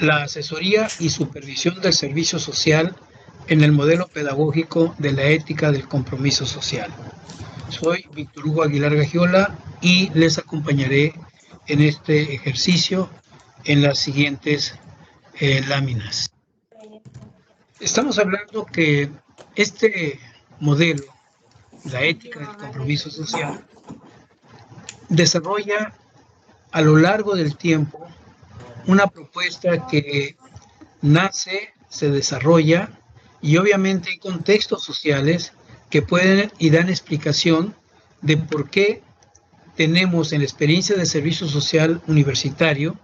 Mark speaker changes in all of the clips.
Speaker 1: la asesoría y supervisión del servicio social en el modelo pedagógico de la ética del compromiso social. Soy Víctor Hugo Aguilar Gagiola y les acompañaré en este ejercicio en las siguientes láminas. Estamos hablando que este modelo, la ética del compromiso social, desarrolla a lo largo del tiempo una propuesta que nace, se desarrolla y obviamente hay contextos sociales que pueden y dan explicación de por qué tenemos en la experiencia de servicio social universitario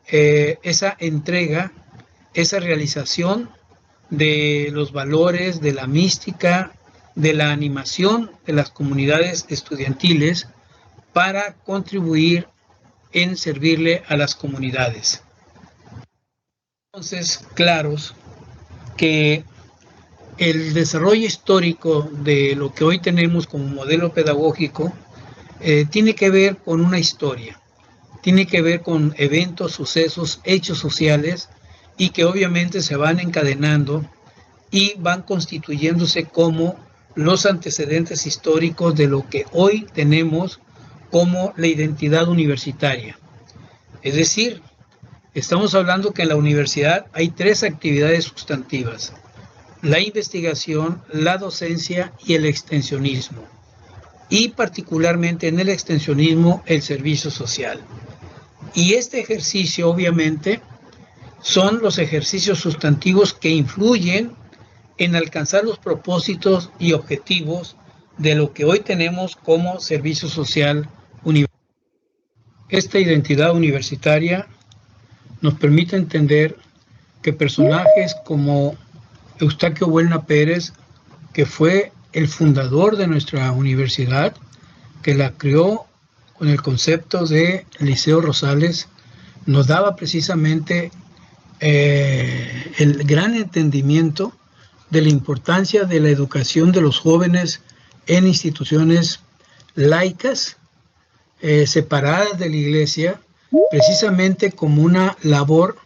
Speaker 1: esa entrega, esa realización de los valores, de la mística, de la animación de las comunidades estudiantiles para contribuir en servirle a las comunidades. Entonces, claros que el desarrollo histórico de lo que hoy tenemos como modelo pedagógico tiene que ver con una historia, tiene que ver con eventos, sucesos, hechos sociales y que obviamente se van encadenando y van constituyéndose como los antecedentes históricos de lo que hoy tenemos como la identidad universitaria. Es decir, estamos hablando que en la universidad hay 3 actividades sustantivas: la investigación, la docencia y el extensionismo. Y particularmente en el extensionismo, el servicio social. Y este ejercicio, obviamente, son los ejercicios sustantivos que influyen en alcanzar los propósitos y objetivos de lo que hoy tenemos como servicio social universitario. Esta identidad universitaria nos permite entender que personajes como Eustaquio Buelna Pérez, que fue el fundador de nuestra universidad, que la creó con el concepto de Liceo Rosales, nos daba precisamente el gran entendimiento de la importancia de la educación de los jóvenes en instituciones laicas, separadas de la iglesia, precisamente como una labor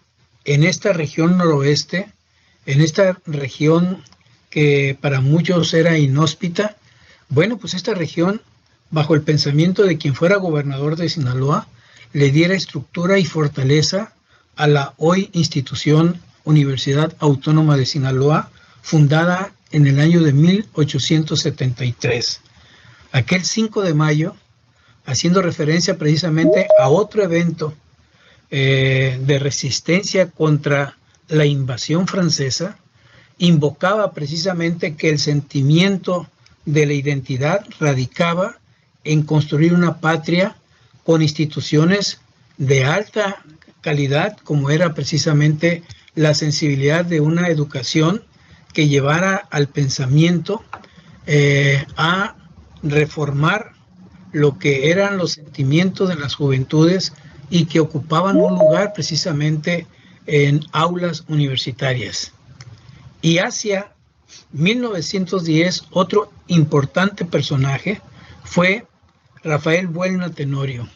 Speaker 1: en esta región noroeste, en esta región que para muchos era inhóspita. Bueno, pues esta región, bajo el pensamiento de quien fuera gobernador de Sinaloa, le diera estructura y fortaleza a la hoy institución Universidad Autónoma de Sinaloa, fundada en el año de 1873. Aquel 5 de mayo, haciendo referencia precisamente a otro evento de resistencia contra la invasión francesa, invocaba precisamente que el sentimiento de la identidad radicaba en construir una patria con instituciones de alta calidad, como era precisamente la sensibilidad de una educación que llevara al pensamiento a reformar lo que eran los sentimientos de las juventudes y que ocupaban un lugar precisamente en aulas universitarias. Y hacia 1910, otro importante personaje fue Rafael Buelna Tenorio,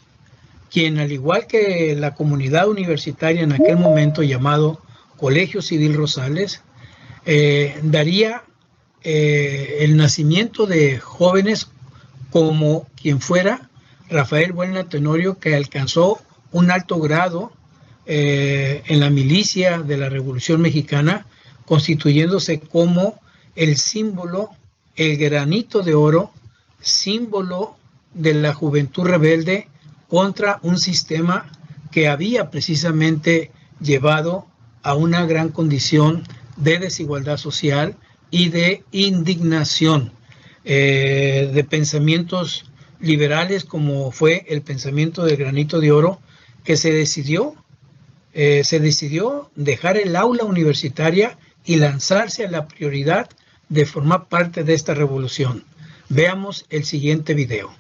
Speaker 1: quien, al igual que la comunidad universitaria en aquel momento llamado Colegio Civil Rosales, daría el nacimiento de jóvenes como quien fuera Rafael Buelna Tenorio, que alcanzó un alto grado en la milicia de la Revolución Mexicana, constituyéndose como el símbolo, el granito de oro, símbolo de la juventud rebelde contra un sistema que había precisamente llevado a una gran condición de desigualdad social y de indignación, de pensamientos liberales como fue el pensamiento del granito de oro, que se decidió dejar el aula universitaria y lanzarse a la prioridad de formar parte de esta revolución. Veamos el siguiente video.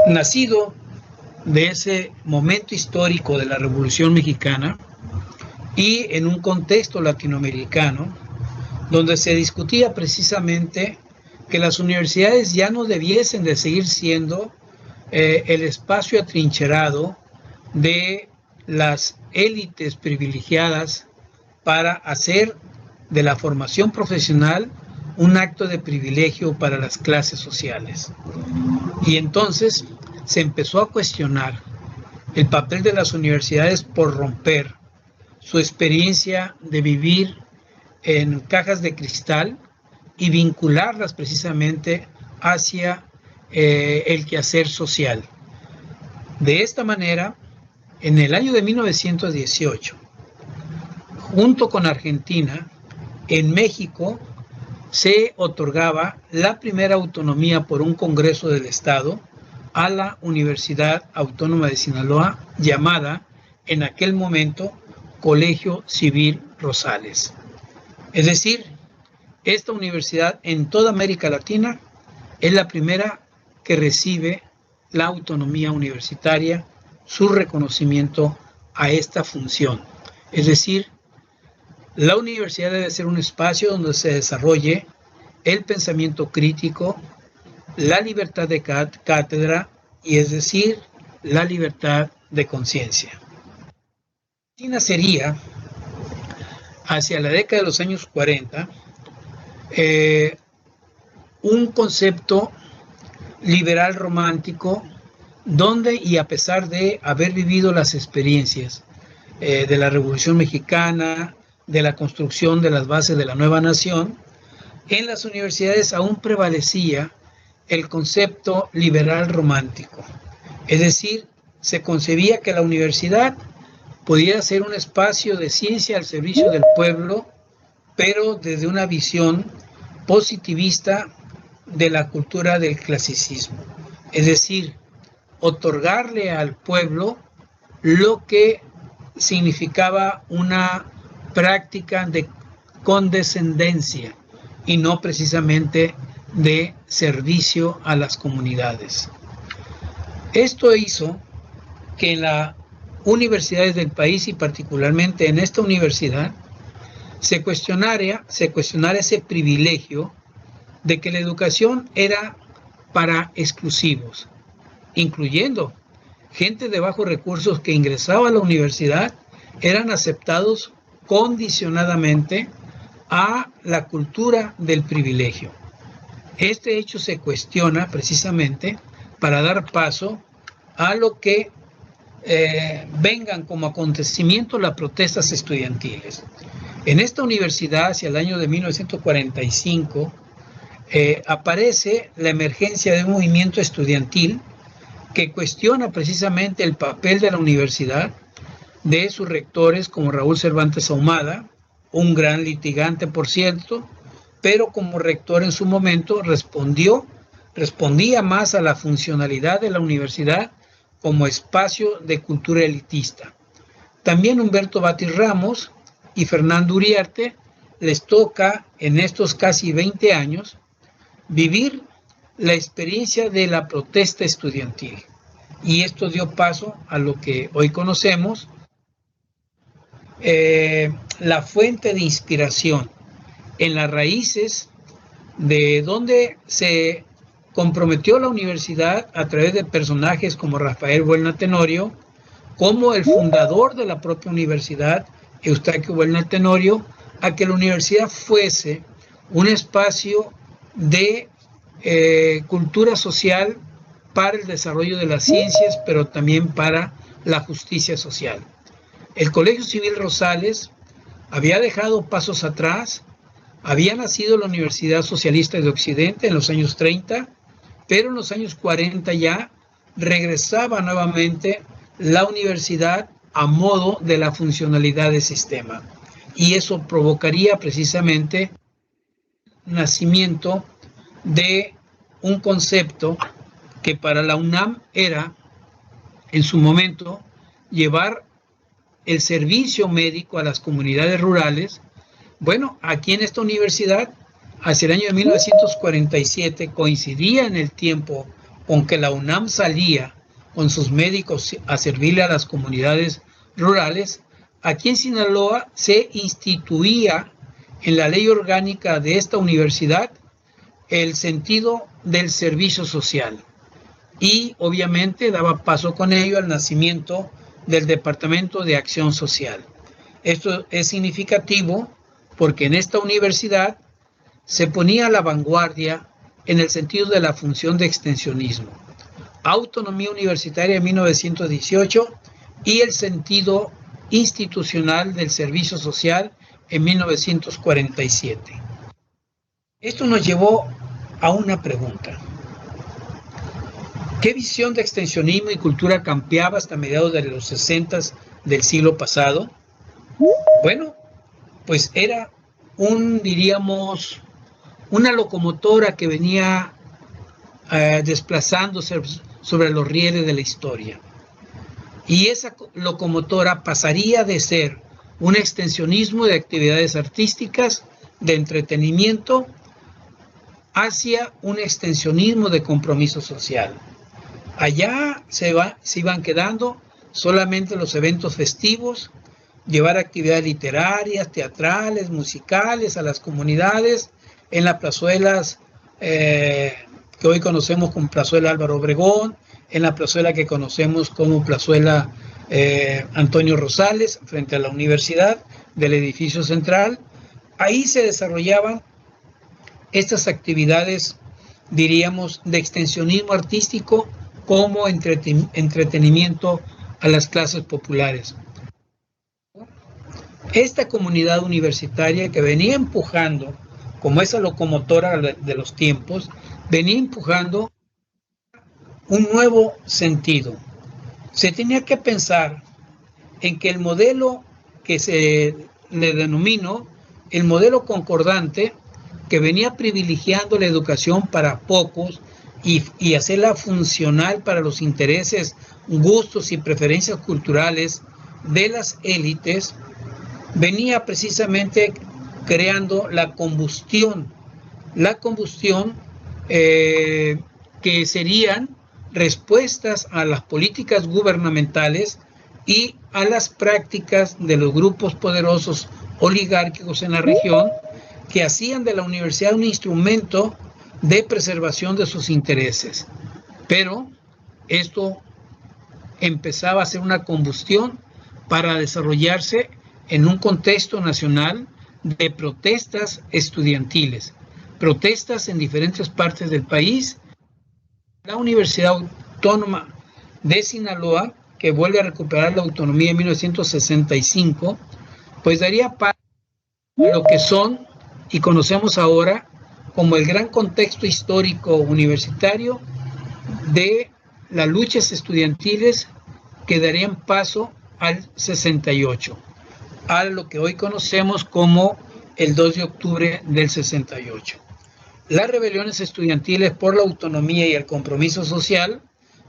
Speaker 1: nacido de ese momento histórico de la Revolución Mexicana y en un contexto latinoamericano donde se discutía precisamente que las universidades ya no debiesen de seguir siendo el espacio atrincherado de las élites privilegiadas para hacer de la formación profesional un acto de privilegio para las clases sociales. Y entonces se empezó a cuestionar el papel de las universidades por romper su experiencia de vivir en cajas de cristal y vincularlas precisamente hacia el quehacer social. De esta manera, en el año de 1918, junto con Argentina, en México se otorgaba la primera autonomía por un Congreso del Estado a la Universidad Autónoma de Sinaloa, llamada en aquel momento Colegio Civil Rosales. Es decir, esta universidad en toda América Latina es la primera que recibe la autonomía universitaria, su reconocimiento a esta función. Es decir, la universidad debe ser un espacio donde se desarrolle el pensamiento crítico, la libertad de cátedra y es decir, la libertad de conciencia. Argentina sería, hacia la década de los años 40, un concepto liberal romántico donde, y a pesar de haber vivido las experiencias de la Revolución Mexicana, de la construcción de las bases de la nueva nación, en las universidades aún prevalecía el concepto liberal romántico. Es decir, se concebía que la universidad podía ser un espacio de ciencia al servicio del pueblo, pero desde una visión positivista de la cultura del clasicismo. Es decir, otorgarle al pueblo lo que significaba una práctica de condescendencia y no precisamente de servicio a las comunidades. Esto hizo que en las universidades del país y particularmente en esta universidad se cuestionara ese privilegio de que la educación era para exclusivos, incluyendo gente de bajos recursos que ingresaba a la universidad, eran aceptados condicionadamente a la cultura del privilegio. Este hecho se cuestiona precisamente para dar paso a lo que vengan como acontecimiento las protestas estudiantiles. En esta universidad, hacia el año de 1945, aparece la emergencia de un movimiento estudiantil que cuestiona precisamente el papel de la universidad, de sus rectores como Raúl Cervantes Ahumada, un gran litigante, por cierto, pero como rector en su momento respondía más a la funcionalidad de la universidad como espacio de cultura elitista. También Humberto Batis Ramos y Fernando Uriarte les toca en estos casi 20 años vivir la experiencia de la protesta estudiantil. Y esto dio paso a lo que hoy conocemos, la fuente de inspiración en las raíces de donde se comprometió la universidad a través de personajes como Rafael Buelna Tenorio, como el fundador de la propia universidad, Eustaquio Buelna Tenorio, a que la universidad fuese un espacio de cultura social para el desarrollo de las ciencias, pero también para la justicia social. El Colegio Civil Rosales había dejado pasos atrás, había nacido la Universidad Socialista de Occidente en los años 30, pero en los años 40 ya regresaba nuevamente la universidad a modo de la funcionalidad del sistema. Y eso provocaría precisamente el nacimiento de un concepto que para la UNAM era, en su momento, llevar el servicio médico a las comunidades rurales. Bueno, aquí en esta universidad, hacia el año de 1947, coincidía en el tiempo con que la UNAM salía con sus médicos a servirle a las comunidades rurales, aquí en Sinaloa se instituía en la ley orgánica de esta universidad el sentido del servicio social y obviamente daba paso con ello al nacimiento del Departamento de Acción Social. Esto es significativo porque en esta universidad se ponía a la vanguardia en el sentido de la función de extensionismo, autonomía universitaria en 1918 y el sentido institucional del servicio social en 1947. Esto nos llevó a una pregunta. ¿Qué visión de extensionismo y cultura campeaba hasta mediados de los 60 del siglo pasado? Bueno, pues era diríamos, una locomotora que venía desplazándose sobre los rieles de la historia. Y esa locomotora pasaría de ser un extensionismo de actividades artísticas, de entretenimiento, hacia un extensionismo de compromiso social. Allá se iban quedando solamente los eventos festivos, llevar actividades literarias, teatrales, musicales a las comunidades, en las plazuelas que hoy conocemos como Plazuela Álvaro Obregón, en la plazuela que conocemos como Plazuela Antonio Rosales, frente a la universidad del edificio central. Ahí se desarrollaban estas actividades, diríamos, de extensionismo artístico como entretenimiento a las clases populares. Esta comunidad universitaria que venía empujando, como esa locomotora de los tiempos, venía empujando un nuevo sentido. Se tenía que pensar en que el modelo que se le denominó el modelo concordante, que venía privilegiando la educación para pocos y hacerla funcional para los intereses, gustos y preferencias culturales de las élites, venía precisamente creando la combustión que serían respuestas a las políticas gubernamentales y a las prácticas de los grupos poderosos oligárquicos en la región, que hacían de la universidad un instrumento de preservación de sus intereses. Pero esto empezaba a ser una combustión para desarrollarse en un contexto nacional de protestas estudiantiles, protestas en diferentes partes del país. La Universidad Autónoma de Sinaloa, que vuelve a recuperar la autonomía en 1965, pues daría paso a lo que son y conocemos ahora como el gran contexto histórico universitario de las luchas estudiantiles que darían paso al 68, a lo que hoy conocemos como el 2 de octubre del 68. Las rebeliones estudiantiles por la autonomía y el compromiso social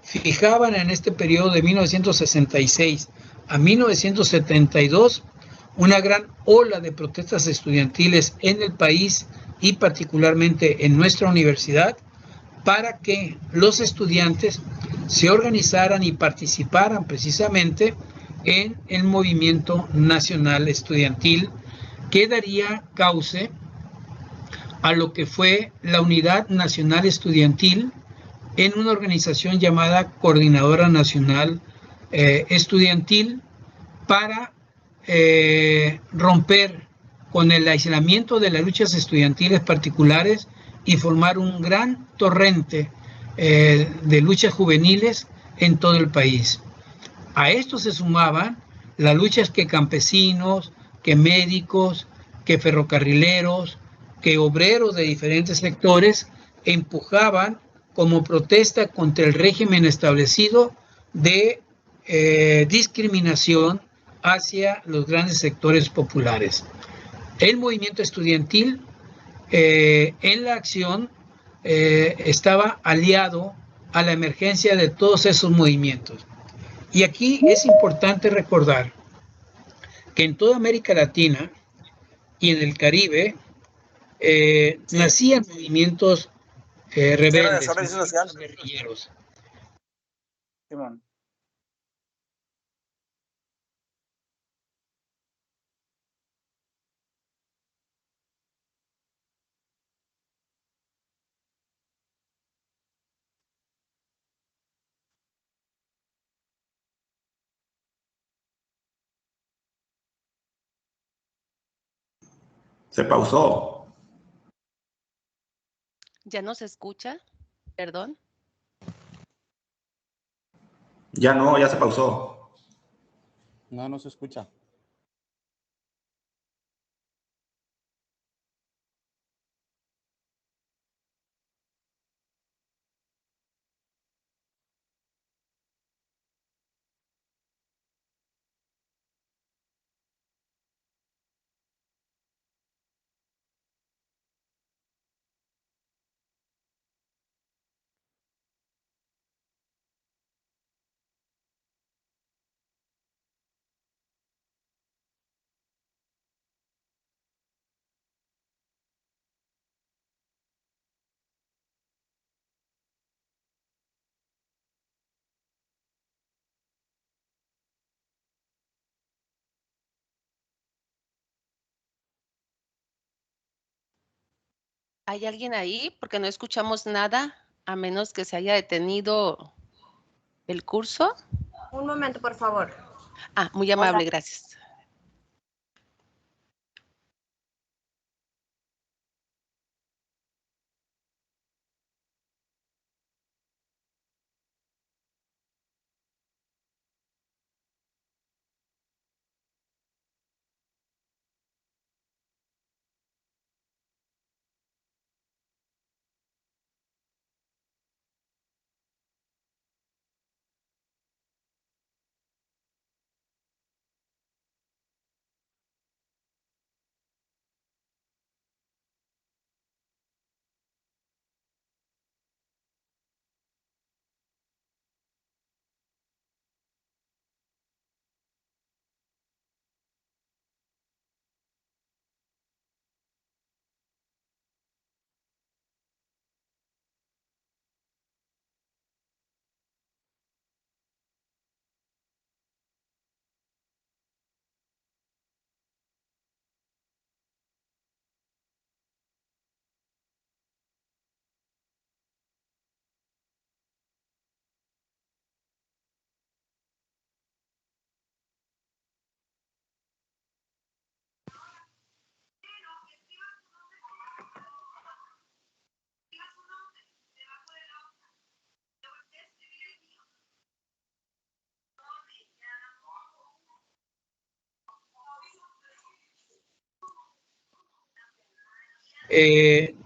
Speaker 1: fijaban en este periodo de 1966 a 1972 una gran ola de protestas estudiantiles en el país y particularmente en nuestra universidad, para que los estudiantes se organizaran y participaran precisamente en el movimiento nacional estudiantil que daría cauce a lo que fue la Unidad Nacional Estudiantil en una organización llamada Coordinadora Nacional Estudiantil para romper con el aislamiento de las luchas estudiantiles particulares y formar un gran torrente de luchas juveniles en todo el país. A esto se sumaban las luchas que campesinos, que médicos, que ferrocarrileros, que obreros de diferentes sectores empujaban como protesta contra el régimen establecido de discriminación hacia los grandes sectores populares. El movimiento estudiantil en la acción estaba aliado a la emergencia de todos esos movimientos. Y aquí es importante recordar que en toda América Latina y en el Caribe nacían movimientos rebeldes,
Speaker 2: servicio social.
Speaker 1: guerrilleros.
Speaker 2: Simón.
Speaker 3: Se pausó.
Speaker 4: ¿Ya no se escucha? Perdón.
Speaker 3: Ya no, ya se pausó.
Speaker 5: No, no se escucha.
Speaker 4: ¿Hay alguien ahí? Porque no escuchamos nada, a menos que se haya detenido el curso.
Speaker 6: Un momento, por favor.
Speaker 4: Ah, muy amable,
Speaker 6: Hola.
Speaker 4: gracias.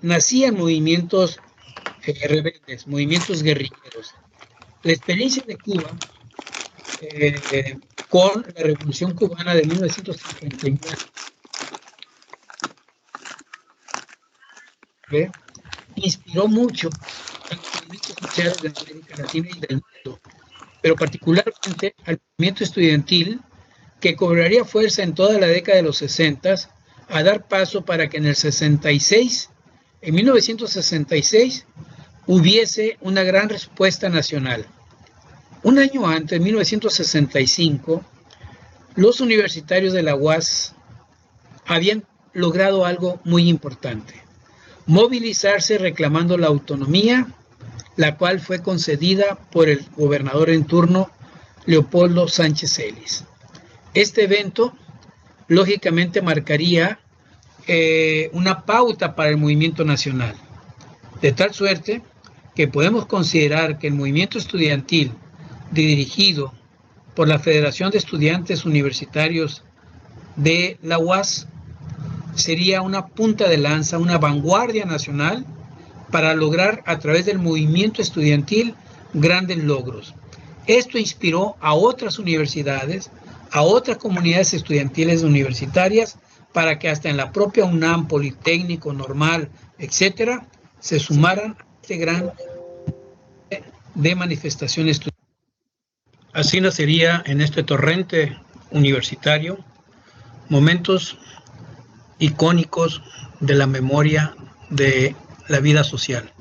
Speaker 1: Nacían movimientos rebeldes, movimientos guerrilleros. La experiencia de Cuba con la Revolución Cubana de 1959 inspiró mucho a los movimientos sociales de América Latina y del mundo, pero particularmente al movimiento estudiantil que cobraría fuerza en toda la década de los 60 a dar paso para que en el 66, en 1966, hubiese una gran respuesta nacional. Un año antes, en 1965, los universitarios de la UAS habían logrado algo muy importante: movilizarse reclamando la autonomía, la cual fue concedida por el gobernador en turno, Leopoldo Sánchez Elis. Este evento, lógicamente, marcaría una pauta para el movimiento nacional, de tal suerte que podemos considerar que el movimiento estudiantil dirigido por la Federación de Estudiantes Universitarios de la UAS sería una punta de lanza, una vanguardia nacional para lograr a través del movimiento estudiantil grandes logros. Esto inspiró a otras universidades, a otras comunidades estudiantiles universitarias, para que hasta en la propia UNAM, Politécnico, Normal, etcétera, se sumaran a este gran de manifestaciones estudiantiles. Así nacería en este torrente universitario momentos icónicos de la memoria de la vida social.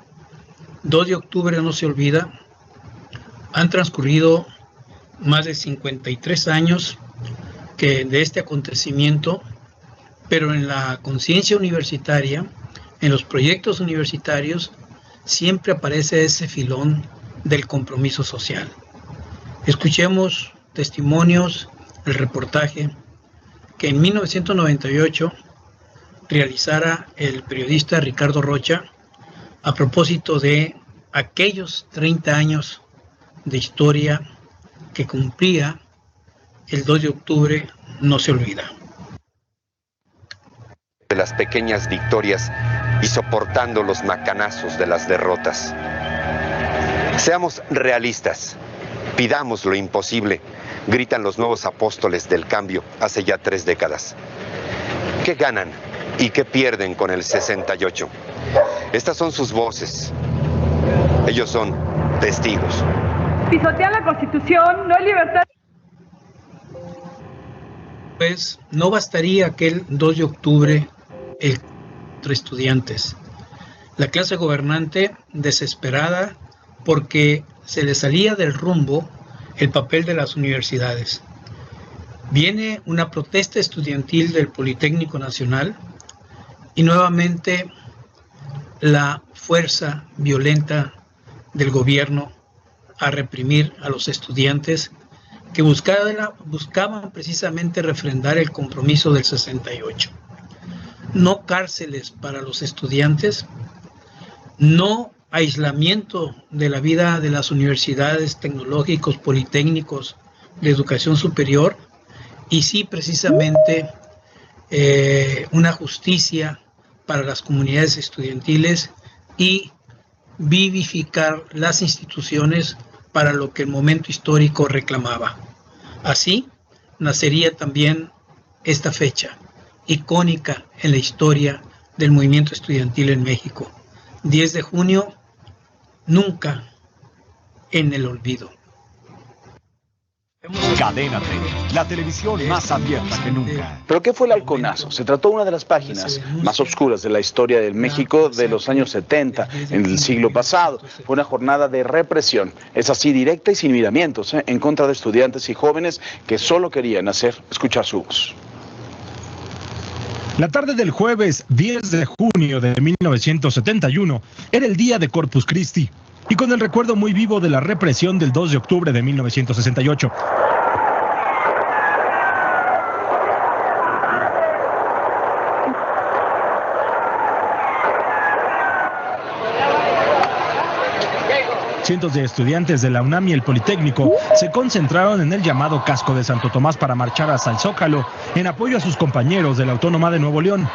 Speaker 1: 2 de octubre no se olvida. Han transcurrido más de 53 años de este acontecimiento, pero en la conciencia universitaria, en los proyectos universitarios, siempre aparece ese filón del compromiso social. Escuchemos testimonios, el reportaje que en 1998 realizara el periodista Ricardo Rocha a propósito de aquellos 30 años de historia que cumplía el 2 de octubre no se olvida.
Speaker 7: De las pequeñas victorias y soportando los macanazos de las derrotas. Seamos realistas, pidamos lo imposible, gritan los nuevos apóstoles del cambio hace ya 3 décadas. ¿Qué ganan y qué pierden con el 68? Estas son sus voces. Ellos son testigos.
Speaker 8: Pisotean la Constitución, no hay libertad.
Speaker 1: Pues no bastaría aquel 2 de octubre entre estudiantes. La clase gobernante, desesperada porque se le salía del rumbo el papel de las universidades. Viene una protesta estudiantil del Politécnico Nacional y nuevamente la fuerza violenta del gobierno a reprimir a los estudiantes que buscaban precisamente refrendar el compromiso del 68. No cárceles para los estudiantes, no aislamiento de la vida de las universidades, tecnológicos, politécnicos, de educación superior, y sí precisamente una justicia para las comunidades estudiantiles y vivificar las instituciones para lo que el momento histórico reclamaba. Así nacería también esta fecha, icónica en la historia del movimiento estudiantil en México. 10 de junio, nunca en el olvido.
Speaker 9: Cadena 3, la televisión más abierta que nunca.
Speaker 2: ¿Pero qué fue el halconazo? Se trató de una de las páginas más oscuras de la historia del México de los años 70, en el siglo pasado. Fue una jornada de represión, es así, directa y sin miramientos, en contra de estudiantes y jóvenes que solo querían escuchar su voz.
Speaker 10: La tarde del jueves 10 de junio de 1971 era el día de Corpus Christi, y con el recuerdo muy vivo de la represión del 2 de octubre de 1968. Cientos de estudiantes de la UNAM y el Politécnico se concentraron en el llamado Casco de Santo Tomás para marchar hasta el Zócalo en apoyo a sus compañeros de la Autónoma de Nuevo León.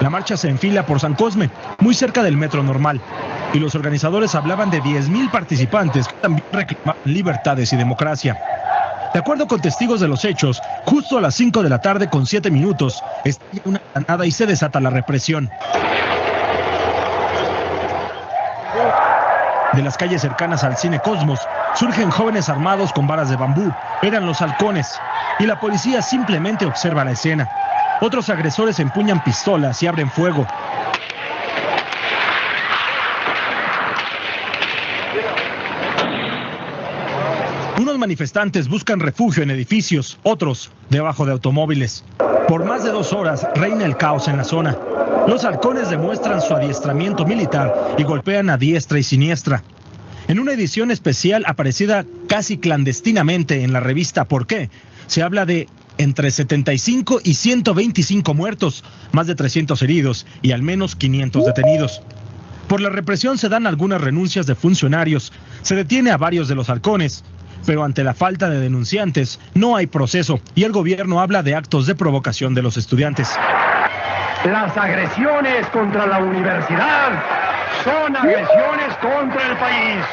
Speaker 10: La marcha se enfila por San Cosme, muy cerca del Metro Normal, y los organizadores hablaban de 10,000 participantes que también reclamaban libertades y democracia. De acuerdo con testigos de los hechos, justo a las 5 de la tarde con 7 minutos, estalla una granada y se desata la represión. De las calles cercanas al Cine Cosmos, surgen jóvenes armados con varas de bambú, eran los halcones, y la policía simplemente observa la escena. Otros agresores empuñan pistolas y abren fuego. Unos manifestantes buscan refugio en edificios, otros debajo de automóviles. Por más de 2 horas reina el caos en la zona. Los halcones demuestran su adiestramiento militar y golpean a diestra y siniestra. En una edición especial aparecida casi clandestinamente en la revista ¿Por qué?, se habla de entre 75 y 125 muertos, más de 300 heridos y al menos 500 detenidos. Por la represión se dan algunas renuncias de funcionarios, se detiene a varios de los halcones, pero ante la falta de denunciantes no hay proceso y el gobierno habla de actos de provocación de los estudiantes.
Speaker 11: Las agresiones contra la universidad son agresiones contra el país.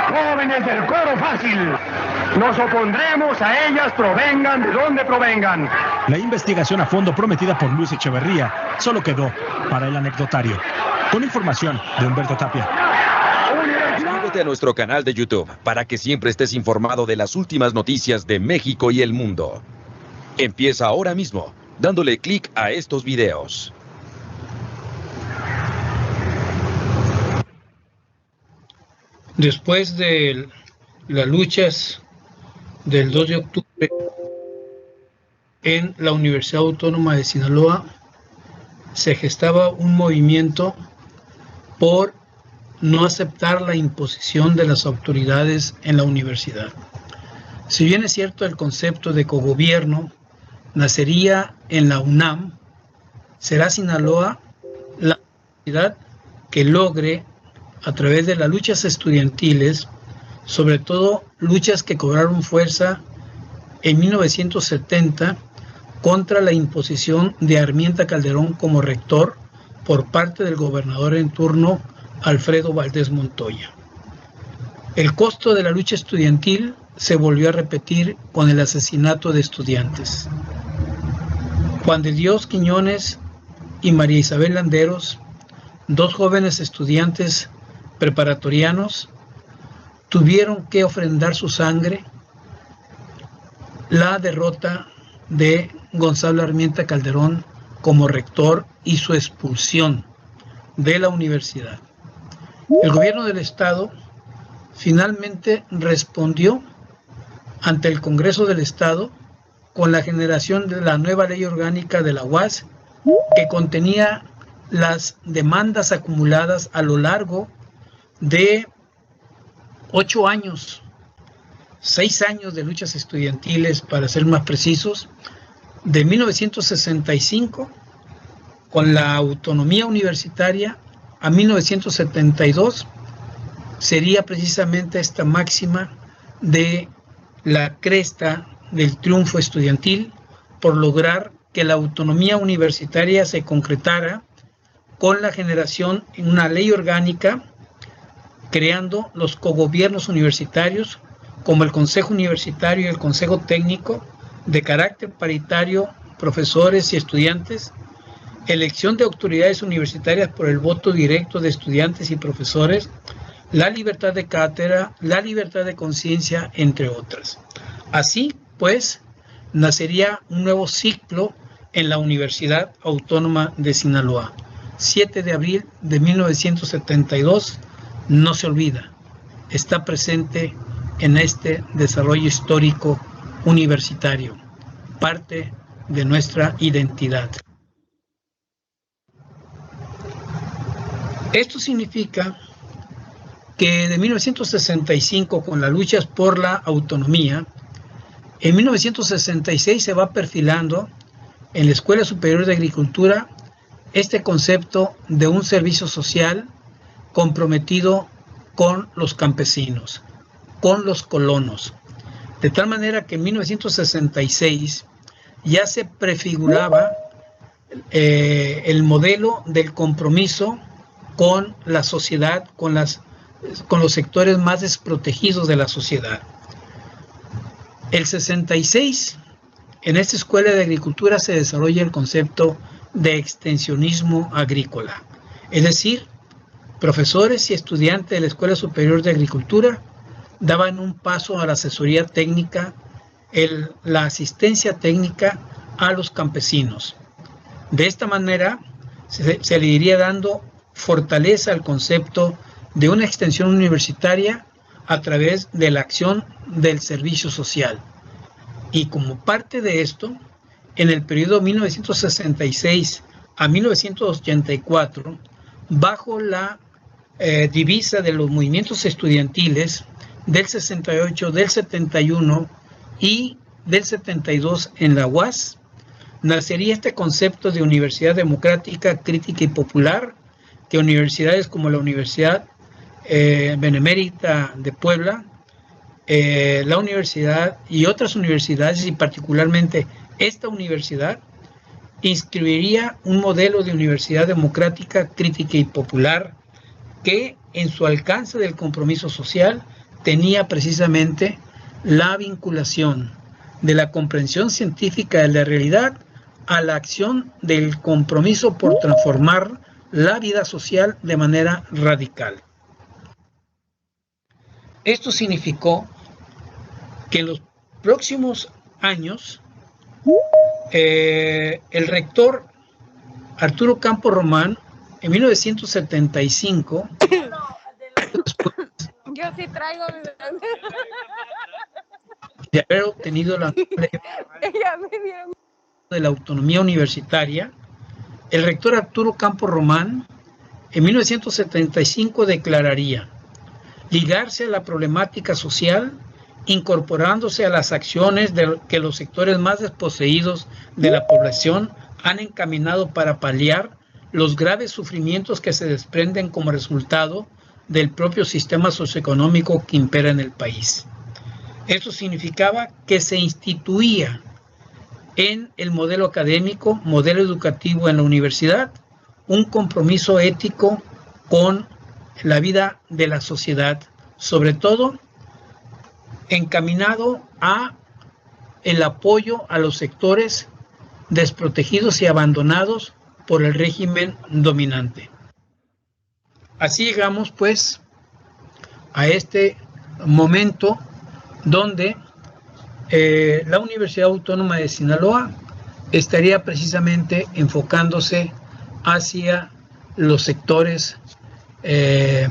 Speaker 11: Jóvenes del coro fácil, nos opondremos a ellas, provengan de donde provengan.
Speaker 10: La investigación a fondo prometida por Luis Echeverría solo quedó para el anecdotario. Con información de Humberto Tapia.
Speaker 12: Suscríbete a nuestro canal de YouTube para que siempre estés informado de las últimas noticias de México y el mundo. Empieza ahora mismo, dándole clic a estos videos.
Speaker 1: Después de las luchas del 2 de octubre en la Universidad Autónoma de Sinaloa, se gestaba un movimiento por no aceptar la imposición de las autoridades en la universidad. Si bien es cierto, el concepto de cogobierno nacería en la UNAM, será Sinaloa la universidad que logre, a través de las luchas estudiantiles, sobre todo luchas que cobraron fuerza en 1970 contra la imposición de Armienta Calderón como rector por parte del gobernador en turno, Alfredo Valdés Montoya. El costo de la lucha estudiantil se volvió a repetir con el asesinato de estudiantes. Juan de Dios Quiñones y María Isabel Landeros, dos jóvenes estudiantes preparatorianos, tuvieron que ofrendar su sangre la derrota de Gonzalo Armienta Calderón como rector y su expulsión de la universidad. El gobierno del estado finalmente respondió ante el Congreso del Estado con la generación de la nueva ley orgánica de la UAS, que contenía las demandas acumuladas a lo largo de 8 años, 6 años de luchas estudiantiles, para ser más precisos, de 1965 con la autonomía universitaria a 1972, sería precisamente esta máxima de la cresta del triunfo estudiantil por lograr que la autonomía universitaria se concretara con la generación en una ley orgánica, creando los cogobiernos universitarios como el Consejo Universitario y el Consejo Técnico de carácter paritario, profesores y estudiantes, elección de autoridades universitarias por el voto directo de estudiantes y profesores, la libertad de cátedra, la libertad de conciencia, entre otras. Así, pues, nacería un nuevo ciclo en la Universidad Autónoma de Sinaloa. 7 de abril de 1972, no se olvida, está presente en este desarrollo histórico universitario, parte de nuestra identidad. Esto significa que de 1965, con las luchas por la autonomía, en 1966 se va perfilando en la Escuela Superior de Agricultura este concepto de un servicio social comprometido con los campesinos, con los colonos. De tal manera que en 1966 ya se prefiguraba el modelo del compromiso con la sociedad, con los sectores más desprotegidos de la sociedad. El 66, en esta Escuela de Agricultura se desarrolla el concepto de extensionismo agrícola. Es decir, profesores y estudiantes de la Escuela Superior de Agricultura daban un paso a la asesoría técnica, la asistencia técnica a los campesinos. De esta manera se le iría dando fortaleza al concepto de una extensión universitaria a través de la acción del servicio social. Y como parte de esto, en el periodo 1966 a 1984, bajo la divisa de los movimientos estudiantiles del 68, del 71 y del 72 en la UAS, nacería este concepto de universidad democrática, crítica y popular, que universidades como la Universidad Benemérita de Puebla, la universidad y otras universidades, y particularmente esta universidad, inscribiría un modelo de universidad democrática, crítica y popular que en su alcance del compromiso social tenía precisamente la vinculación de la comprensión científica de la realidad a la acción del compromiso por transformar la vida social de manera radical. Esto significó que en los próximos años el rector Arturo Campo Román, en 1975,
Speaker 6: Yo sí traigo
Speaker 1: de haber obtenido la de la autonomía universitaria, el rector Arturo Campos Román en 1975 declararía: ligarse a la problemática social, incorporándose a las acciones que los sectores más desposeídos de la población han encaminado para paliar los graves sufrimientos que se desprenden como resultado del propio sistema socioeconómico que impera en el país. Esto significaba que se instituía en el modelo académico, modelo educativo en la universidad, un compromiso ético con la vida de la sociedad, sobre todo encaminado a el apoyo a los sectores desprotegidos y abandonados por el régimen dominante. Así llegamos pues a este momento donde la Universidad Autónoma de Sinaloa estaría precisamente enfocándose hacia los sectores de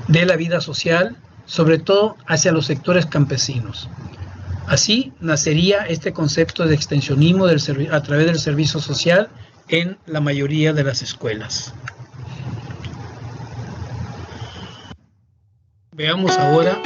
Speaker 1: la vida social, sobre todo hacia los sectores campesinos. Así nacería este concepto de extensionismo a través del servicio social en la mayoría de las escuelas. Veamos ahora.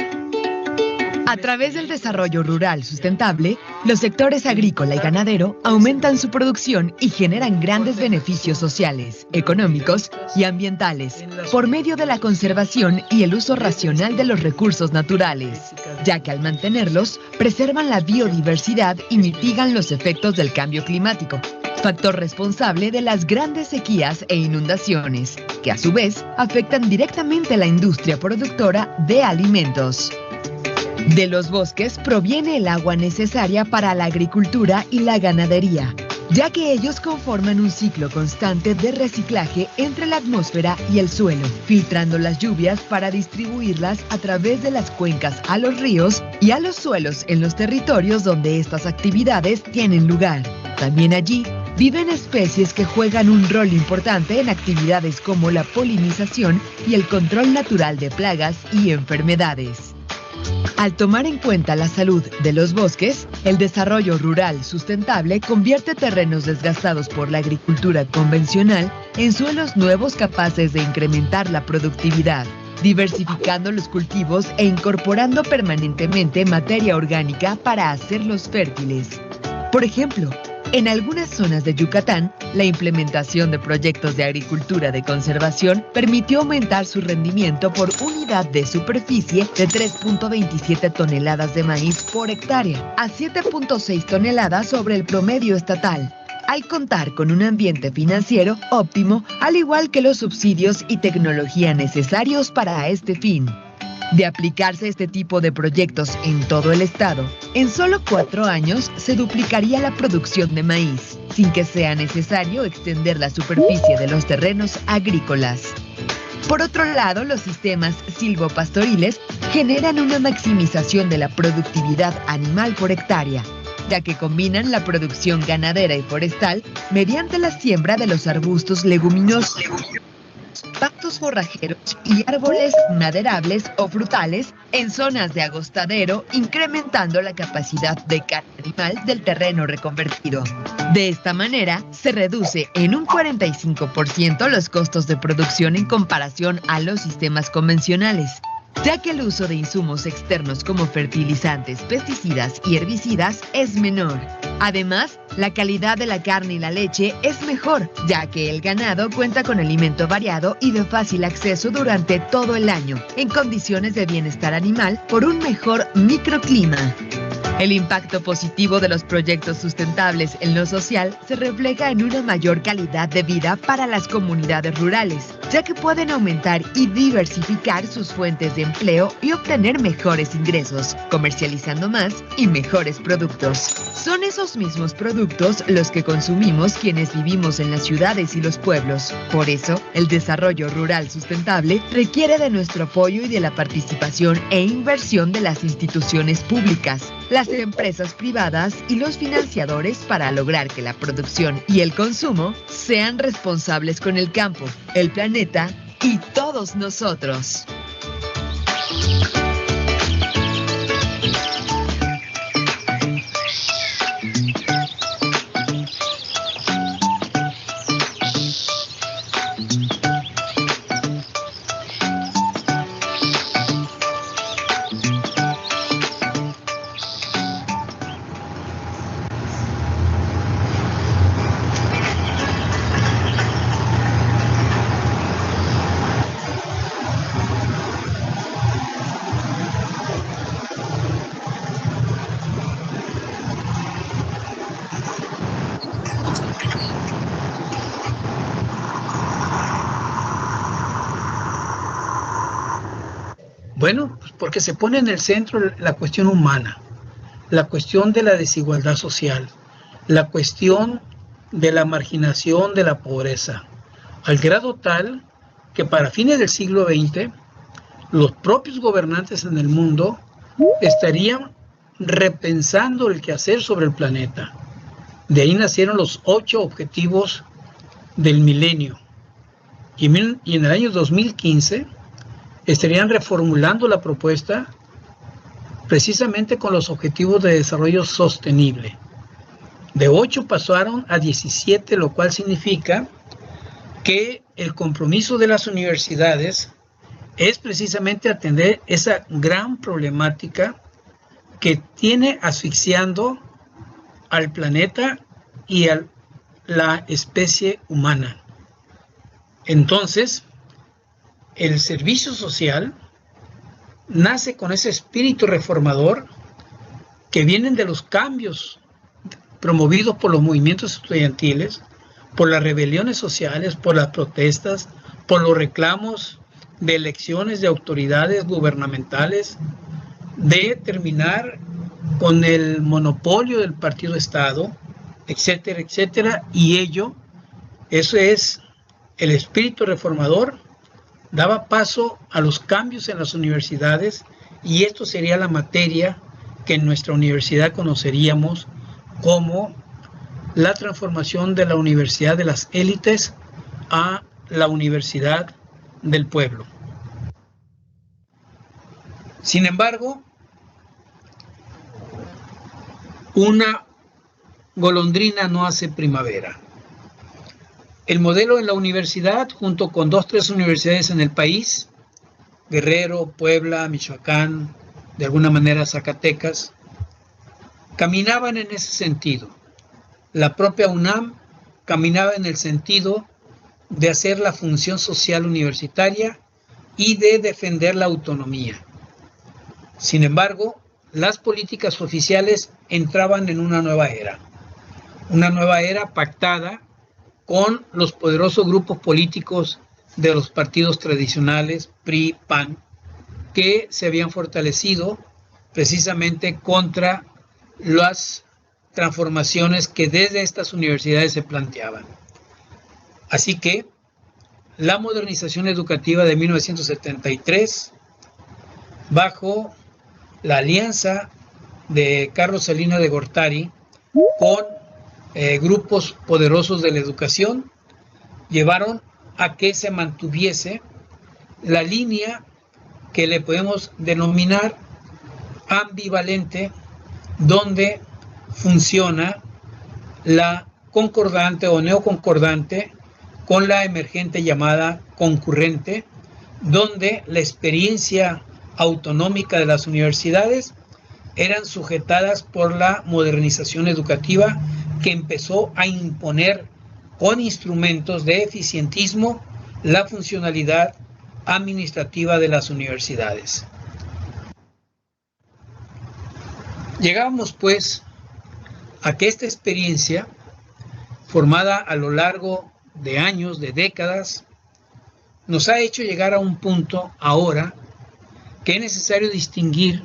Speaker 13: A través del desarrollo rural sustentable, los sectores agrícola y ganadero aumentan su producción y generan grandes beneficios sociales, económicos y ambientales por medio de la conservación y el uso racional de los recursos naturales, ya que al mantenerlos preservan la biodiversidad y mitigan los efectos del cambio climático, factor responsable de las grandes sequías e inundaciones, que a su vez afectan directamente a la industria productora de alimentos. De los bosques proviene el agua necesaria para la agricultura y la ganadería, ya que ellos conforman un ciclo constante de reciclaje entre la atmósfera y el suelo, filtrando las lluvias para distribuirlas a través de las cuencas a los ríos y a los suelos en los territorios donde estas actividades tienen lugar. También allí viven especies que juegan un rol importante en actividades como la polinización y el control natural de plagas y enfermedades. Al tomar en cuenta la salud de los bosques, el desarrollo rural sustentable convierte terrenos desgastados por la agricultura convencional en suelos nuevos capaces de incrementar la productividad, diversificando los cultivos e incorporando permanentemente materia orgánica para hacerlos fértiles. Por ejemplo, en algunas zonas de Yucatán, la implementación de proyectos de agricultura de conservación permitió aumentar su rendimiento por unidad de superficie de 3.27 toneladas de maíz por hectárea a 7.6 toneladas sobre el promedio estatal, al contar con un ambiente financiero óptimo, al igual que los subsidios y tecnología necesarios para este fin. De aplicarse este tipo de proyectos en todo el estado, en solo 4 años se duplicaría la producción de maíz, sin que sea necesario extender la superficie de los terrenos agrícolas. Por otro lado, los sistemas silvopastoriles generan una maximización de la productividad animal por hectárea, ya que combinan la producción ganadera y forestal mediante la siembra de los arbustos leguminosos, pastos forrajeros y árboles maderables o frutales en zonas de agostadero, incrementando la capacidad de carga animal del terreno reconvertido. De esta manera, se reduce en un 45% los costos de producción en comparación a los sistemas convencionales, ya que el uso de insumos externos como fertilizantes, pesticidas y herbicidas es menor. Además, la calidad de la carne y la leche es mejor, ya que el ganado cuenta con alimento variado y de fácil acceso durante todo el año, en condiciones de bienestar animal por un mejor microclima. El impacto positivo de los proyectos sustentables en lo social se refleja en una mayor calidad de vida para las comunidades rurales, ya que pueden aumentar y diversificar sus fuentes de empleo y obtener mejores ingresos, comercializando más y mejores productos. Son esos mismos productos los que consumimos quienes vivimos en las ciudades y los pueblos. Por eso, el desarrollo rural sustentable requiere de nuestro apoyo y de la participación e inversión de las instituciones públicas, las empresas privadas y los financiadores para lograr que la producción y el consumo sean responsables con el campo, el planeta y todos nosotros.
Speaker 1: Bueno, pues porque se pone en el centro la cuestión humana, la cuestión de la desigualdad social, la cuestión de la marginación, de la pobreza, al grado tal que para fines del siglo XX, los propios gobernantes en el mundo estarían repensando el quehacer sobre el planeta. De ahí nacieron los 8 objetivos del milenio. Y en el año 2015 estarían reformulando la propuesta precisamente con los objetivos de desarrollo sostenible. De 8 pasaron a 17, lo cual significa que el compromiso de las universidades es precisamente atender esa gran problemática que tiene asfixiando al planeta y a la especie humana. Entonces, el servicio social nace con ese espíritu reformador que vienen de los cambios promovidos por los movimientos estudiantiles, por las rebeliones sociales, por las protestas, por los reclamos de elecciones de autoridades gubernamentales, de terminar con el monopolio del partido Estado, etcétera, etcétera. Y eso es el espíritu reformador, daba paso a los cambios en las universidades, y esto sería la materia que en nuestra universidad conoceríamos como la transformación de la universidad de las élites a la universidad del pueblo. Sin embargo, una golondrina no hace primavera. El modelo en la universidad, junto con 2 o 3 universidades en el país, Guerrero, Puebla, Michoacán, de alguna manera Zacatecas, caminaban en ese sentido. La propia UNAM caminaba en el sentido de hacer la función social universitaria y de defender la autonomía. Sin embargo, las políticas oficiales entraban en una nueva era pactada con los poderosos grupos políticos de los partidos tradicionales, PRI, PAN, que se habían fortalecido precisamente contra las transformaciones que desde estas universidades se planteaban. Así que la modernización educativa de 1973, bajo la alianza de Carlos Salinas de Gortari con grupos poderosos de la educación, llevaron a que se mantuviese la línea que le podemos denominar ambivalente, donde funciona la concordante o neoconcordante con la emergente llamada concurrente, donde la experiencia autonómica de las universidades eran sujetadas por la modernización educativa que empezó a imponer con instrumentos de eficientismo la funcionalidad administrativa de las universidades. Llegamos pues a que esta experiencia, formada a lo largo de años, de décadas, nos ha hecho llegar a un punto ahora que es necesario distinguir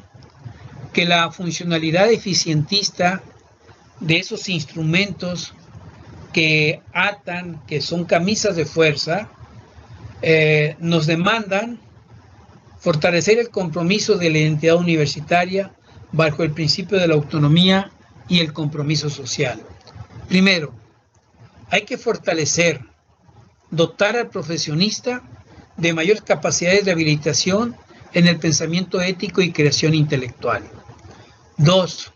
Speaker 1: que la funcionalidad eficientista de esos instrumentos que atan, que son camisas de fuerza, nos demandan fortalecer el compromiso de la identidad universitaria bajo el principio de la autonomía y el compromiso social. Primero, hay que fortalecer, dotar al profesionista de mayores capacidades de habilitación en el pensamiento ético y creación intelectual. 2.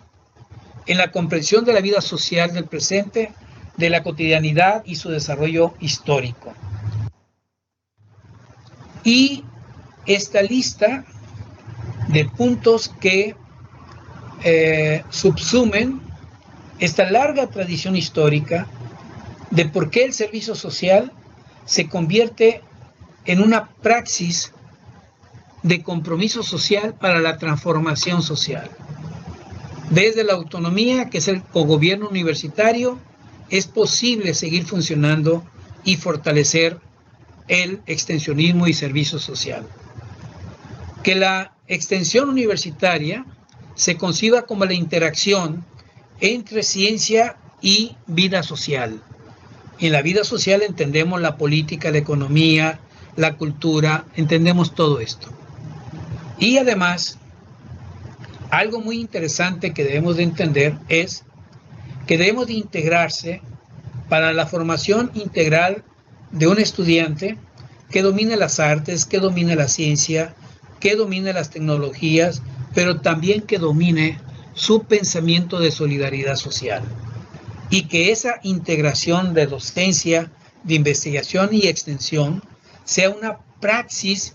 Speaker 1: En la comprensión de la vida social del presente, de la cotidianidad y su desarrollo histórico. Y esta lista de puntos que subsumen esta larga tradición histórica de por qué el servicio social se convierte en una praxis de compromiso social para la transformación social. Desde la autonomía, que es el cogobierno universitario, es posible seguir funcionando y fortalecer el extensionismo y servicio social. Que la extensión universitaria se conciba como la interacción entre ciencia y vida social. En la vida social entendemos la política, la economía, la cultura, entendemos todo esto. Y además, algo muy interesante que debemos de entender es que debemos de integrarse para la formación integral de un estudiante que domine las artes, que domine la ciencia, que domine las tecnologías, pero también que domine su pensamiento de solidaridad social. Y que esa integración de docencia, de investigación y extensión sea una praxis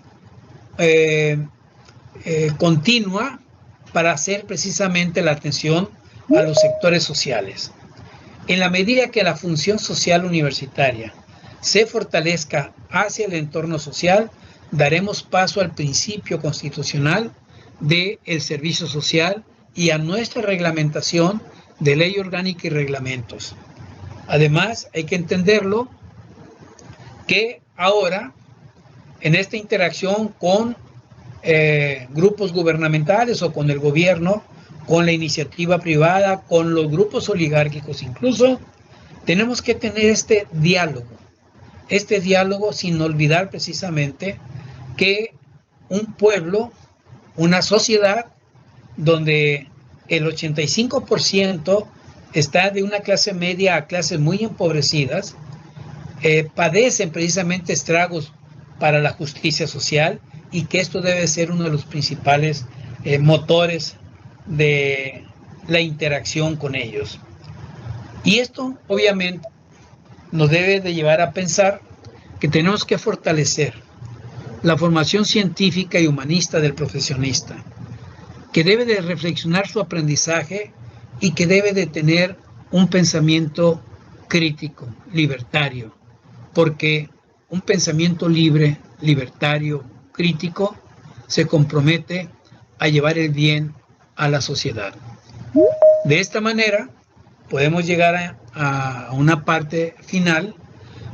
Speaker 1: continua para hacer precisamente la atención a los sectores sociales. En la medida que la función social universitaria se fortalezca hacia el entorno social, daremos paso al principio constitucional del servicio social y a nuestra reglamentación de ley orgánica y reglamentos. Además, hay que entenderlo que ahora, en esta interacción con grupos gubernamentales o con el gobierno, con la iniciativa privada, con los grupos oligárquicos incluso, tenemos que tener este diálogo sin olvidar precisamente que un pueblo, una sociedad donde el 85% está de una clase media a clases muy empobrecidas, padecen precisamente estragos para la justicia social y que esto debe ser uno de los principales motores de la interacción con ellos. Y esto obviamente nos debe de llevar a pensar que tenemos que fortalecer la formación científica y humanista del profesionista, que debe de reflexionar su aprendizaje y que debe de tener un pensamiento crítico, libertario, porque un pensamiento libre, libertario, crítico, se compromete a llevar el bien a la sociedad. De esta manera, podemos llegar a una parte final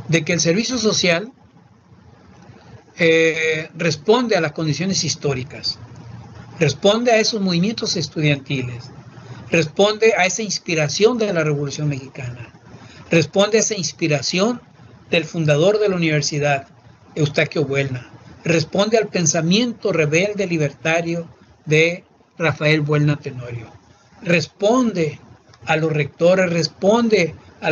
Speaker 1: de que el servicio social responde a las condiciones históricas, responde a esos movimientos estudiantiles, responde a esa inspiración de la Revolución Mexicana, responde a esa inspiración del fundador de la universidad, Eustaquio Buelna, responde al pensamiento rebelde libertario de Rafael Buelna Tenorio, responde a los rectores, responde a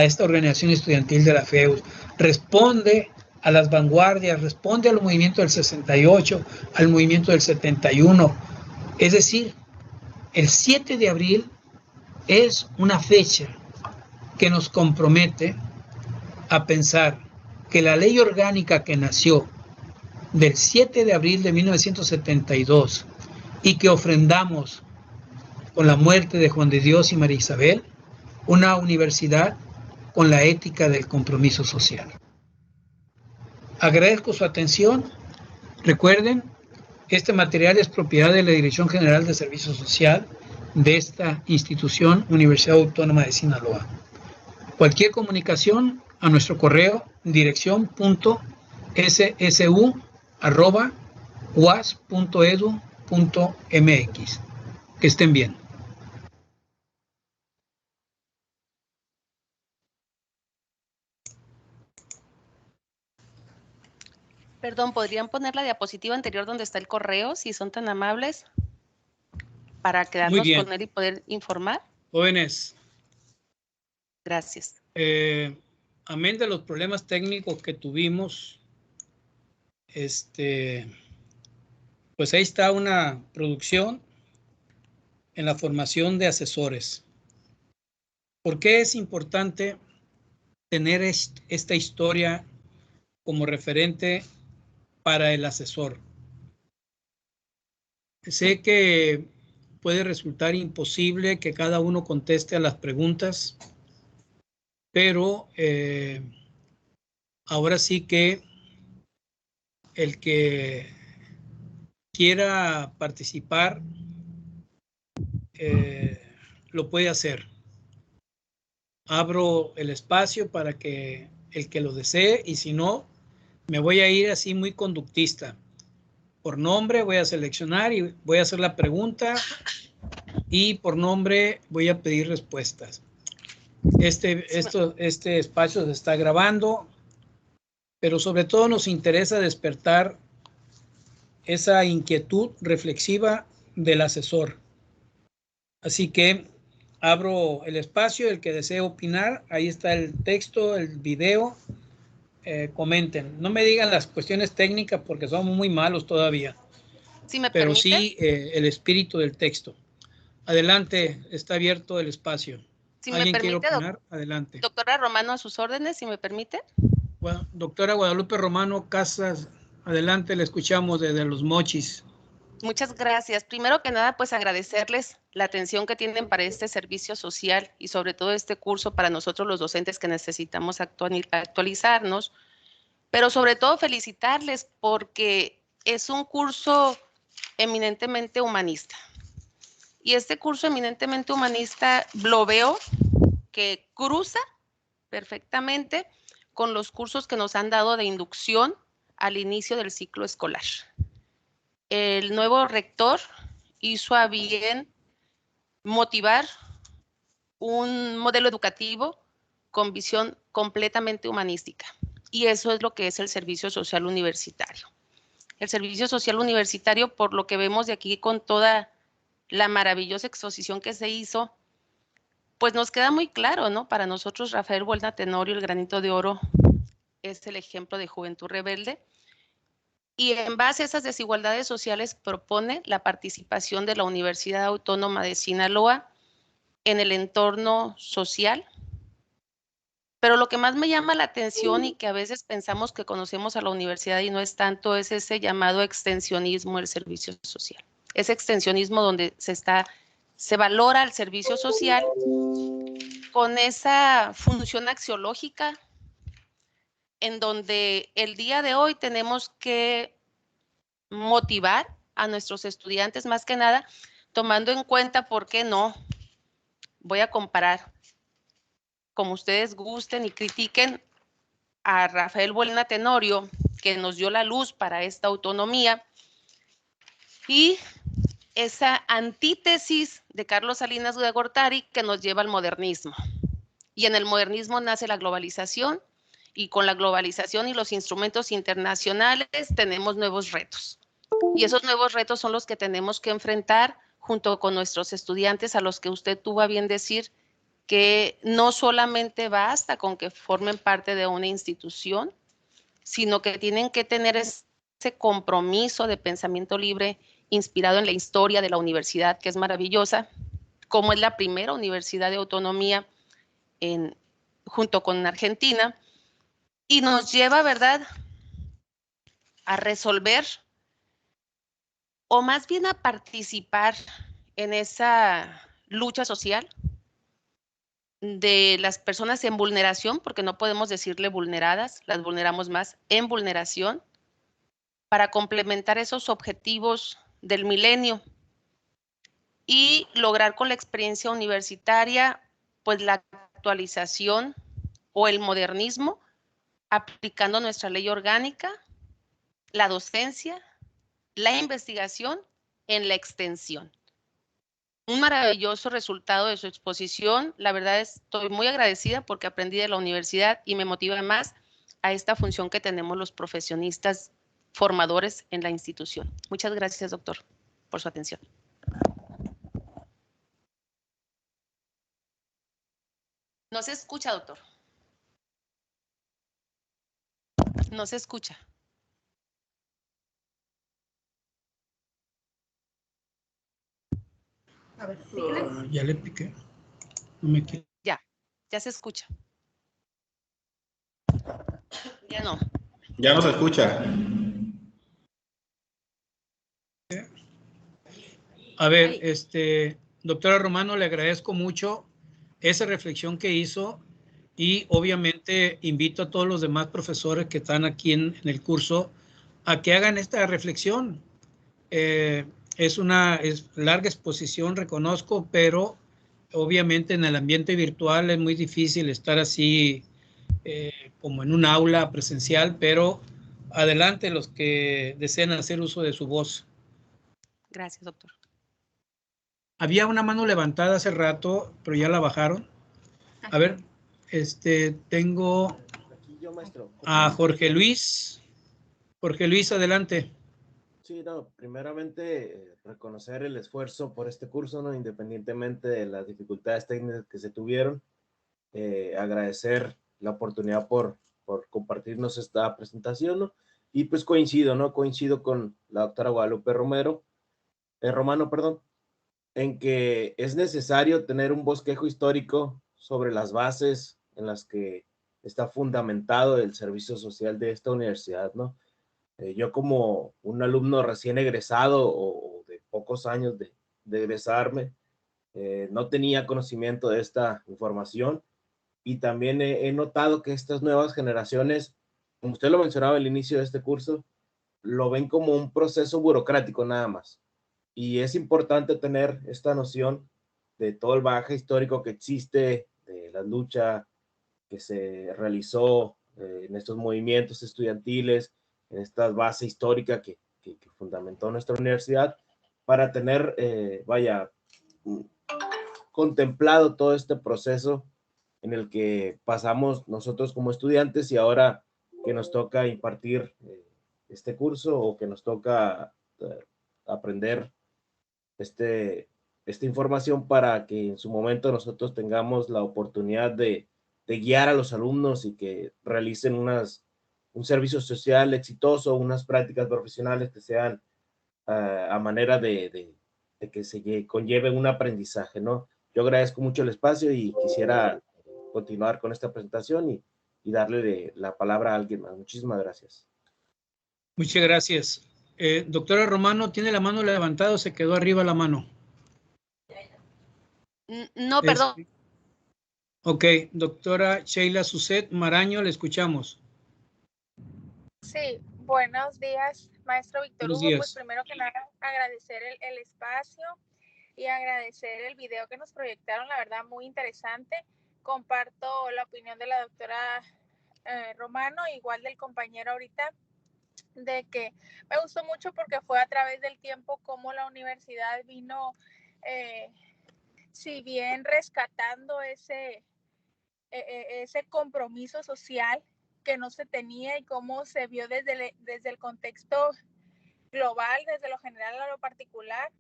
Speaker 1: esta organización estudiantil de la FEUS, responde a las vanguardias, responde al movimiento del 68, al movimiento del 71. Es decir, el 7 de abril es una fecha que nos compromete a pensar que la ley orgánica que nació del 7 de abril de 1972 y que ofrendamos con la muerte de Juan de Dios y María Isabel, una universidad con la ética del compromiso social. Agradezco su atención. Recuerden, este material es propiedad de la Dirección General de Servicio Social de esta institución, Universidad Autónoma de Sinaloa. Cualquier comunicación a nuestro correo dirección.ssu@uas.edu.mx. Que estén bien.
Speaker 4: Perdón, ¿podrían poner la diapositiva anterior donde está el correo, si son tan amables, para quedarnos con él y poder informar?
Speaker 1: Jóvenes.
Speaker 4: Gracias.
Speaker 1: Amén de los problemas técnicos que tuvimos, Pues ahí está una producción en la formación de asesores. ¿Por qué es importante tener esta historia como referente para el asesor? Sé que puede resultar imposible que cada uno conteste a las preguntas, pero ahora sí que el que quiera participar lo puede hacer. Abro el espacio para que el que lo desee, y si no, me voy a ir así muy conductista. Por nombre voy a seleccionar y voy a hacer la pregunta, y por nombre voy a pedir respuestas. Este espacio se está grabando, pero sobre todo nos interesa despertar esa inquietud reflexiva del asesor. Así que abro el espacio, el que desee opinar, ahí está el texto, el video, comenten. No me digan las cuestiones técnicas porque somos muy malos todavía, pero sí el espíritu del texto. Adelante, está abierto el espacio.
Speaker 4: Si
Speaker 1: ¿Alguien
Speaker 4: me
Speaker 1: quiere
Speaker 4: permite,
Speaker 1: opinar? Adelante.
Speaker 4: Doctora Romano, a sus órdenes, si me permite.
Speaker 1: Bueno, doctora Guadalupe Romano Casas, adelante, le escuchamos desde Los Mochis.
Speaker 4: Muchas gracias. Primero que nada, pues agradecerles la atención que tienen para este servicio social y sobre todo este curso para nosotros los docentes que necesitamos actualizarnos, pero sobre todo felicitarles porque es un curso eminentemente humanista. Y este curso eminentemente humanista lo veo que cruza perfectamente con los cursos que nos han dado de inducción al inicio del ciclo escolar. El nuevo rector hizo a bien motivar un modelo educativo con visión completamente humanística. Y eso es lo que es el servicio social universitario. El servicio social universitario, por lo que vemos de aquí con toda la maravillosa exposición que se hizo, pues nos queda muy claro, ¿no? Para nosotros, Rafael Buelna Tenorio, el granito de oro, es el ejemplo de juventud rebelde. Y en base a esas desigualdades sociales propone la participación de la Universidad Autónoma de Sinaloa en el entorno social. Pero lo que más me llama la atención y que a veces pensamos que conocemos a la universidad y no es tanto, es ese llamado extensionismo del servicio social. Ese extensionismo donde se valora el servicio social con esa función axiológica en donde el día de hoy tenemos que motivar a nuestros estudiantes, más que nada, tomando en cuenta, ¿por qué no? Voy a comparar, como ustedes gusten y critiquen, a Rafael Buelna Tenorio, que nos dio la luz para esta autonomía, y esa antítesis de Carlos Salinas de Gortari que nos lleva al modernismo. Y en el modernismo nace la globalización, y con la globalización y los instrumentos internacionales tenemos nuevos retos. Y esos nuevos retos son los que tenemos que enfrentar junto con nuestros estudiantes, a los que usted tuvo a bien decir que no solamente basta con que formen parte de una institución, sino que tienen que tener ese compromiso de pensamiento libre inspirado en la historia de la universidad, que es maravillosa, como es la primera universidad de autonomía junto con Argentina, y nos lleva, ¿verdad?, a resolver, o más bien a participar en esa lucha social de las personas en vulneración, porque no podemos decirle vulneradas, las vulneramos más, en vulneración, para complementar esos objetivos del milenio y lograr con la experiencia universitaria, pues la actualización o el modernismo, aplicando nuestra ley orgánica, la docencia, la investigación en la extensión. Un maravilloso resultado de su exposición. La verdad estoy muy agradecida porque aprendí de la universidad y me motiva más a esta función que tenemos los profesionistas formadores en la institución. Muchas gracias, doctor, por su atención. No se escucha, doctor. No se escucha.
Speaker 6: A ver, síguele.
Speaker 1: Ya le piqué. No me quiero.
Speaker 4: Ya se escucha. Ya no.
Speaker 3: Ya no se escucha.
Speaker 1: A ver, doctora Romano, le agradezco mucho esa reflexión que hizo y obviamente invito a todos los demás profesores que están aquí en el curso a que hagan esta reflexión. Es larga exposición, reconozco, pero obviamente en el ambiente virtual es muy difícil estar así como en un aula presencial, pero adelante los que deseen hacer uso de su voz.
Speaker 4: Gracias, doctor.
Speaker 1: Había una mano levantada hace rato, pero ya la bajaron. A ver, tengo a Jorge Luis. Jorge Luis, adelante.
Speaker 14: Sí, no, primeramente reconocer el esfuerzo por este curso, ¿no? Independientemente de las dificultades técnicas que se tuvieron. Agradecer la oportunidad por compartirnos esta presentación, ¿no? Y pues coincido con la doctora Guadalupe Romano, en que es necesario tener un bosquejo histórico sobre las bases en las que está fundamentado el servicio social de esta universidad, ¿no? Yo como un alumno recién egresado o de pocos años de egresarme, no tenía conocimiento de esta información y también he notado que estas nuevas generaciones, como usted lo mencionaba al inicio de este curso, lo ven como un proceso burocrático nada más. Y es importante tener esta noción de todo el bagaje histórico que existe, de la lucha que se realizó en estos movimientos estudiantiles, en esta base histórica que fundamentó nuestra universidad, para tener, contemplado todo este proceso en el que pasamos nosotros como estudiantes y ahora que nos toca impartir este curso o que nos toca aprender esta información para que en su momento nosotros tengamos la oportunidad de guiar a los alumnos y que realicen un servicio social exitoso, unas prácticas profesionales que sean a manera de que se conlleve un aprendizaje, ¿no? Yo agradezco mucho el espacio y quisiera continuar con esta presentación y darle la palabra a alguien más. Muchísimas gracias.
Speaker 1: Muchas gracias. Doctora Romano, ¿tiene la mano levantada o se quedó arriba la mano?
Speaker 4: No, perdón.
Speaker 1: Ok, doctora Sheila Suset Maraño, le escuchamos.
Speaker 15: Sí, buenos días, maestro Víctor Hugo. Pues primero que nada, agradecer el espacio y agradecer el video que nos proyectaron, la verdad, muy interesante. Comparto la opinión de la doctora Romano, igual del compañero ahorita, de que me gustó mucho porque fue a través del tiempo como la universidad vino, si bien rescatando ese compromiso social que no se tenía y cómo se vio desde el contexto global, desde lo general a lo particular.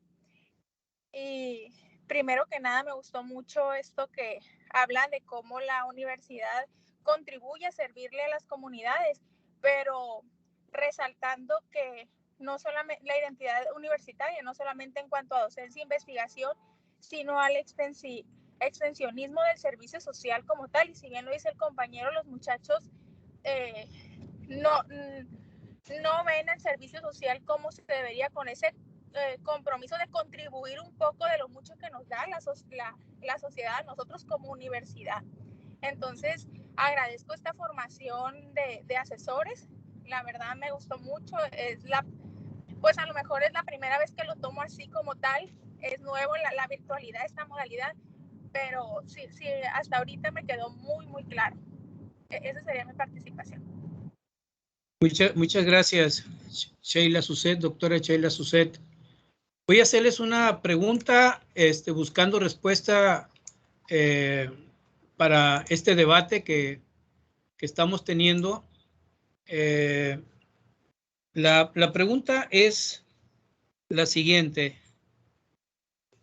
Speaker 15: Y primero que nada me gustó mucho esto que habla de cómo la universidad contribuye a servirle a las comunidades, pero resaltando que no solamente la identidad universitaria, no solamente en cuanto a docencia e investigación, sino al extensionismo del servicio social como tal. Y si bien lo dice el compañero, los muchachos no ven el servicio social como se debería, con ese compromiso de contribuir un poco de lo mucho que nos da la sociedad a nosotros como universidad. Entonces, agradezco esta formación de asesores. La verdad me gustó mucho. Pues a lo mejor es la primera vez que lo tomo así como tal. Es nuevo la virtualidad, esta modalidad, pero sí, hasta ahorita me quedó muy, muy claro. Esa sería mi participación.
Speaker 1: Muchas gracias, Sheila Suset, doctora Sheila Suset. Voy a hacerles una pregunta, buscando respuesta para este debate que estamos teniendo. La pregunta es la siguiente.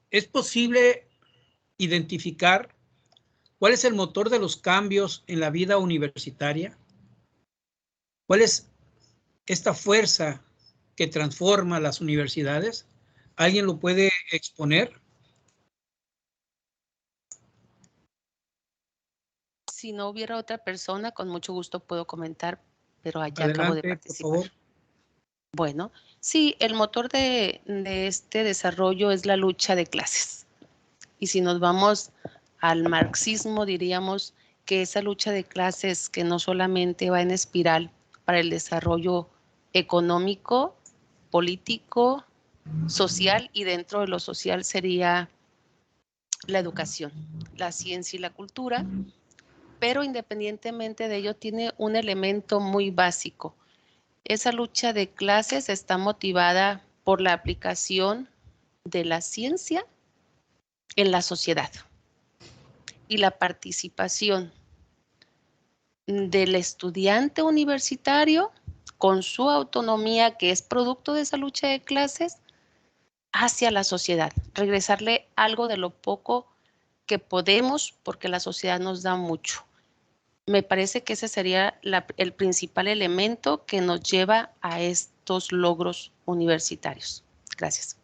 Speaker 1: ¿Es posible identificar cuál es el motor de los cambios en la vida universitaria? ¿Cuál es esta fuerza que transforma las universidades? ¿Alguien lo puede exponer?
Speaker 4: Si no hubiera otra persona, con mucho gusto puedo comentar, pero allá acabo de
Speaker 1: Adelante, por
Speaker 4: participar.
Speaker 1: favor.
Speaker 4: Bueno, sí, el motor de este desarrollo es la lucha de clases. Y si nos vamos al marxismo, diríamos que esa lucha de clases que no solamente va en espiral para el desarrollo económico, político, social, y dentro de lo social sería la educación, la ciencia y la cultura, pero independientemente de ello tiene un elemento muy básico. Esa lucha de clases está motivada por la aplicación de la ciencia en la sociedad y la participación del estudiante universitario con su autonomía, que es producto de esa lucha de clases, hacia la sociedad, regresarle algo de lo poco que podemos, porque la sociedad nos da mucho. Me parece que ese sería el principal elemento que nos lleva a estos logros universitarios. Gracias.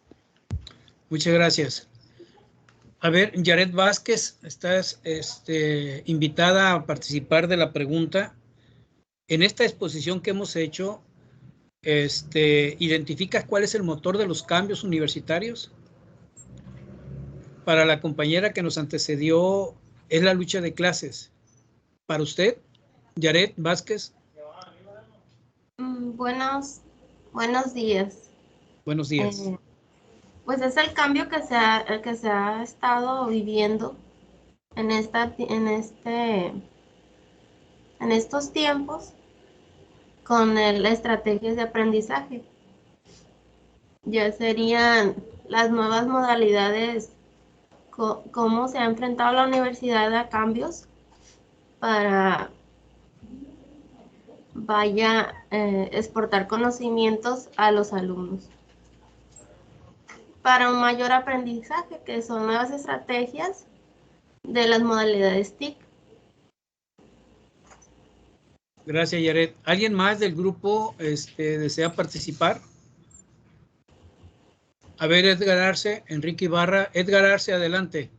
Speaker 1: Muchas gracias. A ver, Yaret Vázquez, estás invitada a participar de la pregunta. En esta exposición que hemos hecho, ¿identificas cuál es el motor de los cambios universitarios? Para la compañera que nos antecedió, es la lucha de clases. ¿Para usted, Yaret Vázquez?
Speaker 6: Buenos días.
Speaker 1: Buenos días.
Speaker 6: Pues es el cambio que se ha estado viviendo en estos tiempos con las estrategias de aprendizaje. Ya serían las nuevas modalidades, cómo se ha enfrentado la universidad a cambios para exportar conocimientos a los alumnos. Para un mayor aprendizaje, que son nuevas estrategias de las modalidades TIC.
Speaker 1: Gracias, Yaret. ¿Alguien más del grupo desea participar? A ver, Edgar Arce, Enrique Ibarra. Edgar Arce, adelante.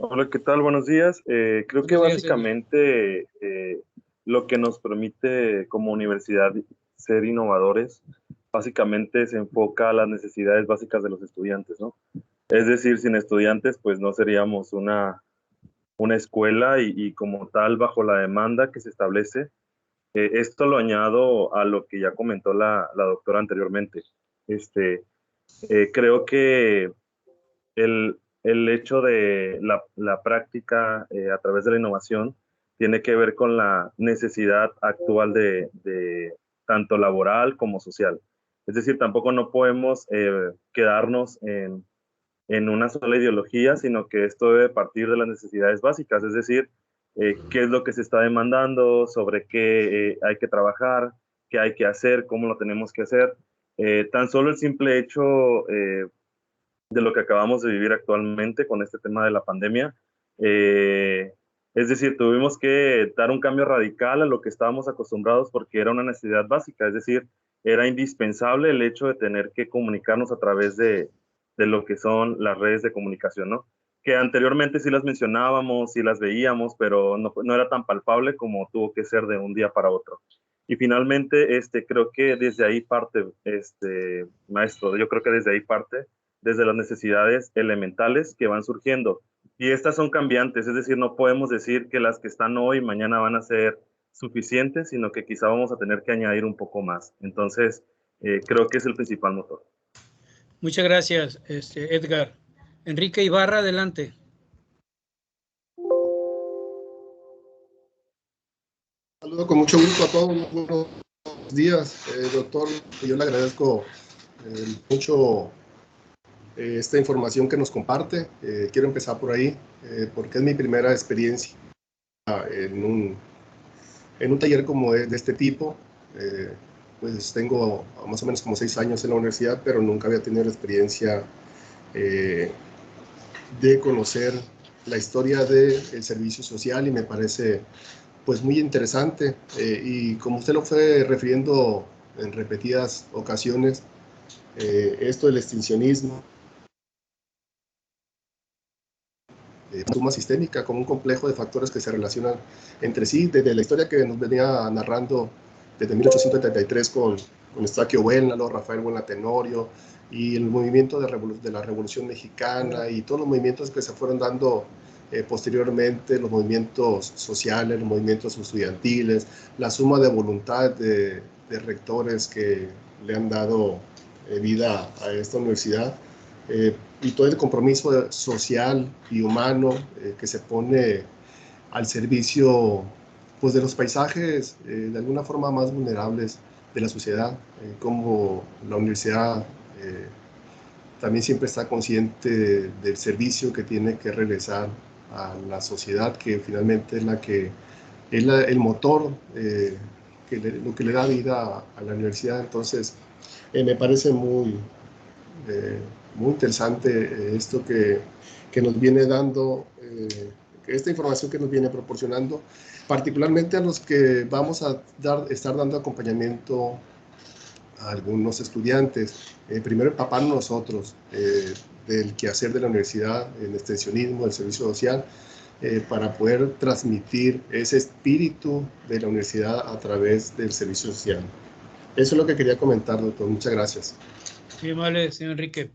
Speaker 16: Hola, ¿qué tal? Buenos días. Creo que básicamente lo que nos permite como universidad ser innovadores, básicamente se enfoca a las necesidades básicas de los estudiantes, ¿no? Es decir, sin estudiantes, pues no seríamos una escuela y como tal, bajo la demanda que se establece, esto lo añado a lo que ya comentó la doctora anteriormente. Creo que el hecho de la práctica a través de la innovación tiene que ver con la necesidad actual de tanto laboral como social. Es decir, tampoco no podemos quedarnos en una sola ideología, sino que esto debe partir de las necesidades básicas, es decir, qué es lo que se está demandando, sobre qué hay que trabajar, qué hay que hacer, cómo lo tenemos que hacer. Tan solo el simple hecho de lo que acabamos de vivir actualmente con este tema de la pandemia. Es decir, tuvimos que dar un cambio radical a lo que estábamos acostumbrados porque era una necesidad básica, es decir, era indispensable el hecho de tener que comunicarnos a través de lo que son las redes de comunicación, ¿no? Que anteriormente sí las mencionábamos, sí las veíamos, pero no era tan palpable como tuvo que ser de un día para otro. Y finalmente, creo que desde ahí parte, maestro, yo creo que desde ahí parte, desde las necesidades elementales que van surgiendo. Y estas son cambiantes, es decir, no podemos decir que las que están hoy, mañana van a ser suficientes, sino que quizá vamos a tener que añadir un poco más. Entonces, creo que es el principal motor.
Speaker 1: Muchas gracias, Edgar. Enrique Ibarra, adelante.
Speaker 17: Saludo con mucho gusto a todos. Buenos días, doctor. Yo le agradezco mucho esta información que nos comparte. Quiero empezar por ahí, porque es mi primera experiencia en un taller como de este tipo. Pues tengo más o menos como 6 años en la universidad, pero nunca había tenido la experiencia de conocer la historia del servicio social y me parece pues muy interesante. Y como usted lo fue refiriendo en repetidas ocasiones, esto del extincionismo suma sistémica, como un complejo de factores que se relacionan entre sí, desde la historia que nos venía narrando desde 1873 con Eustaquio Buelnalo, Rafael Buelna Tenorio, y el movimiento de la Revolución Mexicana y todos los movimientos que se fueron dando posteriormente, los movimientos sociales, los movimientos estudiantiles, la suma de voluntad de rectores que le han dado vida a esta universidad, y todo el compromiso social y humano que se pone al servicio, pues, de los paisajes de alguna forma más vulnerables de la sociedad, como la universidad también siempre está consciente del servicio que tiene que regresar a la sociedad, que finalmente es la que es el motor, lo que le da vida a la universidad. Entonces, me parece muy interesante esto que nos viene dando, esta información que nos viene proporcionando, particularmente a los que vamos a estar dando acompañamiento a algunos estudiantes. Primero empaparnos nosotros del quehacer de la universidad, el extensionismo, el servicio social, para poder transmitir ese espíritu de la universidad a través del servicio social. Eso es lo que quería comentar, doctor. Muchas gracias.
Speaker 1: Muy amable, señor Enrique.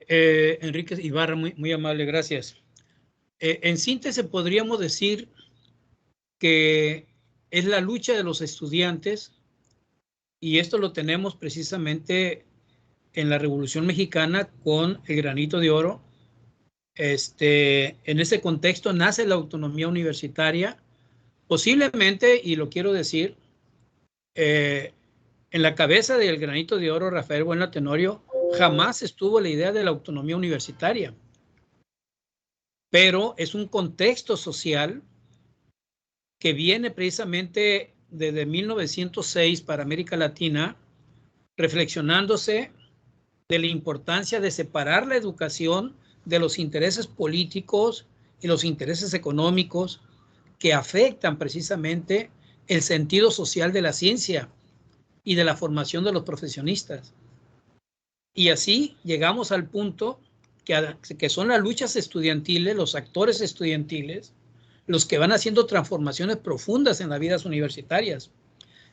Speaker 1: Enrique Ibarra, muy amable, gracias. En síntesis, podríamos decir que es la lucha de los estudiantes, y esto lo tenemos precisamente en la Revolución Mexicana con el Granito de Oro. En ese contexto nace la autonomía universitaria, posiblemente, y lo quiero decir, en la cabeza del Granito de Oro, Rafael Buelna Tenorio, jamás estuvo la idea de la autonomía universitaria, pero es un contexto social que viene precisamente desde 1906 para América Latina, reflexionándose de la importancia de separar la educación de los intereses políticos y los intereses económicos que afectan precisamente el sentido social de la ciencia y de la formación de los profesionistas. Y así llegamos al punto que son las luchas estudiantiles, los actores estudiantiles, los que van haciendo transformaciones profundas en las vidas universitarias.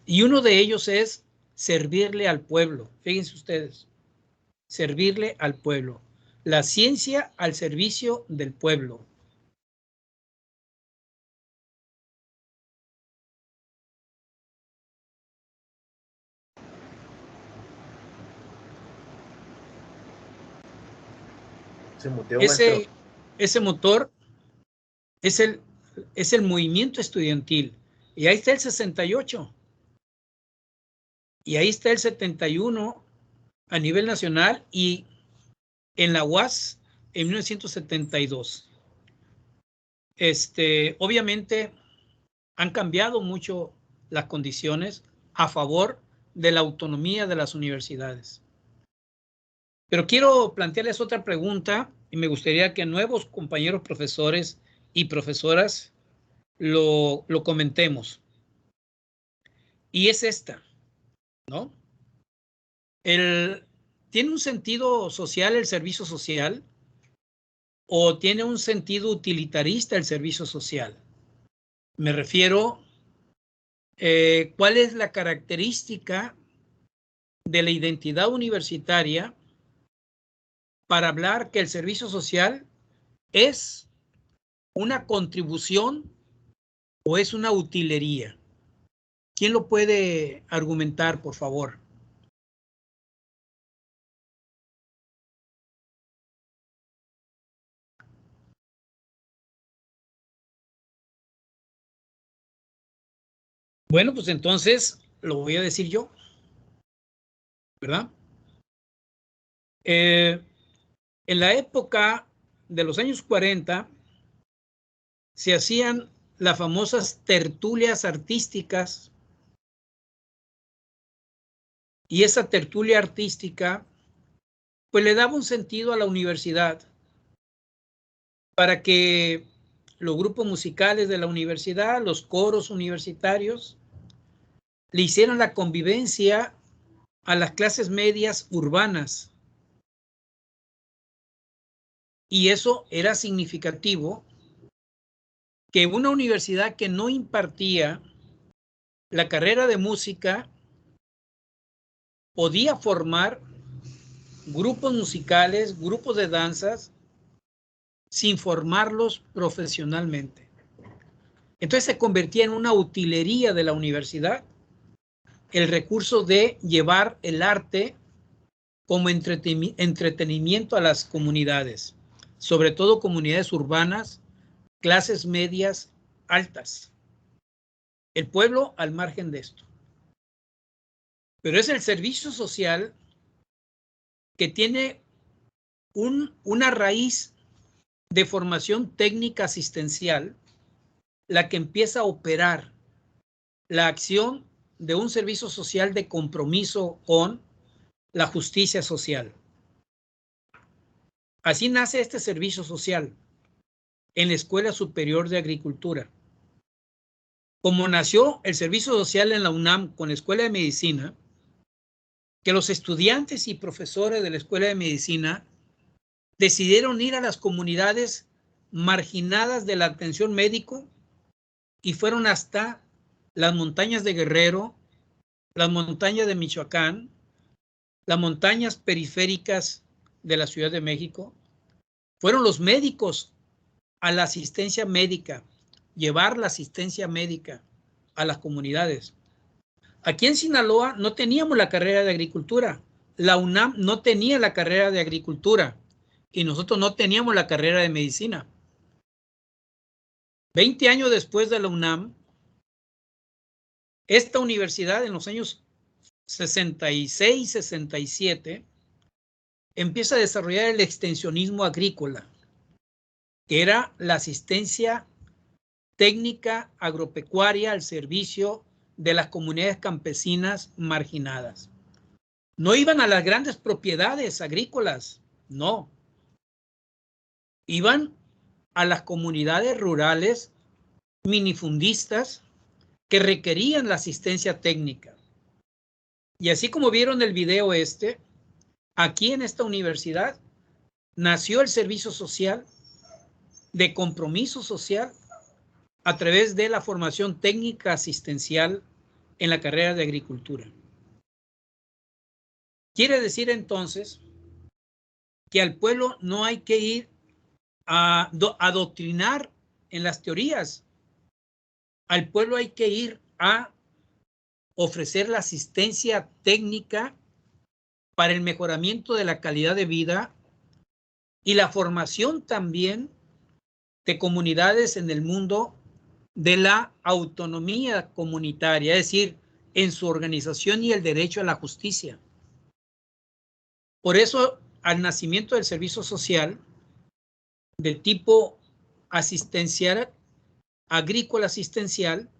Speaker 1: Y uno de ellos es servirle al pueblo. Fíjense ustedes, servirle al pueblo. La ciencia al servicio del pueblo. Ese motor es el movimiento estudiantil. Y ahí está el 68. Y ahí está el 71 a nivel nacional, y en la UAS en 1972. Obviamente han cambiado mucho las condiciones a favor de la autonomía de las universidades. Pero quiero plantearles otra pregunta, y me gustaría que nuevos compañeros profesores y profesoras lo comentemos. Y es esta, ¿no? ¿Tiene un sentido social el servicio social o tiene un sentido utilitarista el servicio social? Me refiero, ¿cuál es la característica de la identidad universitaria para hablar que el servicio social es una contribución o es una utilería? ¿Quién lo puede argumentar, por favor? Bueno, pues entonces lo voy a decir yo, ¿verdad? En la época de los años 40 se hacían las famosas tertulias artísticas, y esa tertulia artística pues le daba un sentido a la universidad para que los grupos musicales de la universidad, los coros universitarios, le hicieron la convivencia a las clases medias urbanas. Y eso era significativo, que una universidad que no impartía la carrera de música podía formar grupos musicales, grupos de danzas, sin formarlos profesionalmente. Entonces se convertía en una utilería de la universidad el recurso de llevar el arte como entretenimiento a las comunidades, sobre todo comunidades urbanas, clases medias, altas. El pueblo al margen de esto. Pero es el servicio social que tiene una raíz de formación técnica asistencial, la que empieza a operar la acción de un servicio social de compromiso con la justicia social. Así nace este servicio social en la Escuela Superior de Agricultura. Como nació el servicio social en la UNAM con la Escuela de Medicina, que los estudiantes y profesores de la Escuela de Medicina decidieron ir a las comunidades marginadas de la atención médico y fueron hasta las montañas de Guerrero, las montañas de Michoacán, las montañas periféricas de la Ciudad de México. Fueron los médicos a la asistencia médica, llevar la asistencia médica a las comunidades. Aquí en Sinaloa no teníamos la carrera de agricultura. La UNAM no tenía la carrera de agricultura y nosotros no teníamos la carrera de medicina. 20 años después de la UNAM, esta universidad en los años 66, 67, empieza a desarrollar el extensionismo agrícola, que era la asistencia técnica agropecuaria al servicio de las comunidades campesinas marginadas. No iban a las grandes propiedades agrícolas, no. Iban a las comunidades rurales minifundistas que requerían la asistencia técnica. Y así como vieron el video aquí en esta universidad nació el servicio social de compromiso social a través de la formación técnica asistencial en la carrera de agricultura. Quiere decir entonces que al pueblo no hay que ir a adoctrinar en las teorías. Al pueblo hay que ir a ofrecer la asistencia técnica para el mejoramiento de la calidad de vida y la formación también de comunidades en el mundo de la autonomía comunitaria, es decir, en su organización y el derecho a la justicia. Por eso, al nacimiento del servicio social de tipo asistencial, agrícola asistencial,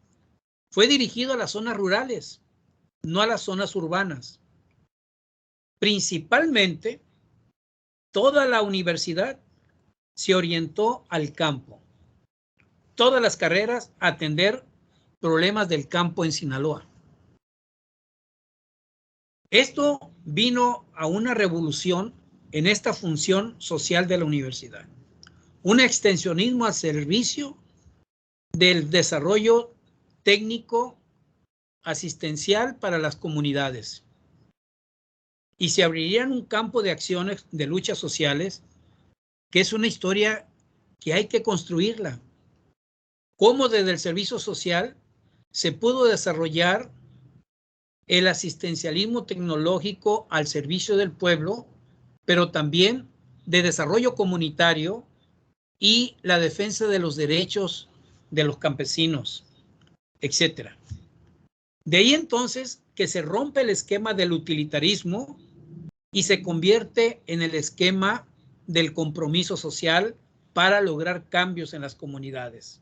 Speaker 1: fue dirigido a las zonas rurales, no a las zonas urbanas. Principalmente, toda la universidad se orientó al campo. Todas las carreras a atender problemas del campo en Sinaloa. Esto vino a una revolución en esta función social de la universidad. Un extensionismo al servicio del desarrollo técnico asistencial para las comunidades. Y se abrirían un campo de acciones de luchas sociales que es una historia que hay que construirla. Cómo desde el servicio social se pudo desarrollar el asistencialismo tecnológico al servicio del pueblo, pero también de desarrollo comunitario y la defensa de los derechos de los campesinos, etc. De ahí entonces que se rompe el esquema del utilitarismo y se convierte en el esquema del compromiso social para lograr cambios en las comunidades.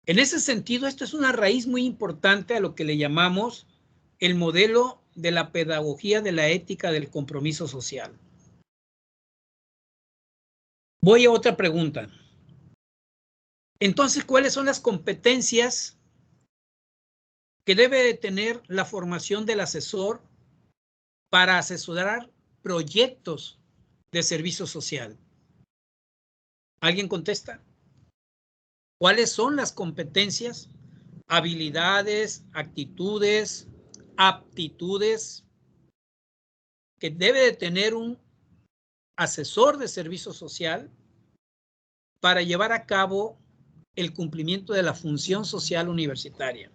Speaker 1: En ese sentido, esto es una raíz muy importante a lo que le llamamos el modelo de la pedagogía de la ética del compromiso social. Voy a otra pregunta. Entonces, ¿cuáles son las competencias que debe de tener la formación del asesor para asesorar proyectos de servicio social? ¿Alguien contesta? ¿Cuáles son las competencias, habilidades, actitudes, aptitudes que debe de tener un asesor de servicio social para llevar a cabo el cumplimiento de la función social universitaria?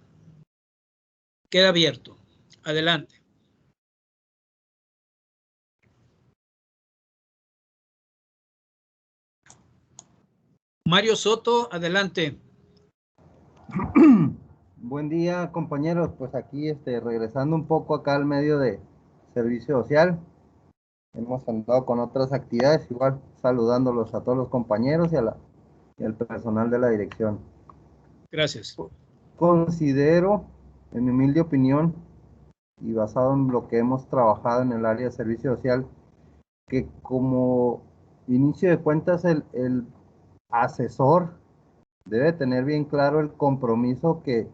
Speaker 1: Queda abierto. Adelante. Mario Soto, adelante.
Speaker 18: Buen día, compañeros. Pues aquí regresando un poco acá al medio de servicio social. Hemos andado con otras actividades, igual saludándolos a todos los compañeros y al personal de la dirección.
Speaker 1: Gracias.
Speaker 18: Considero, en mi humilde opinión, y basado en lo que hemos trabajado en el área de servicio social, que como inicio de cuentas el asesor debe tener bien claro el compromiso que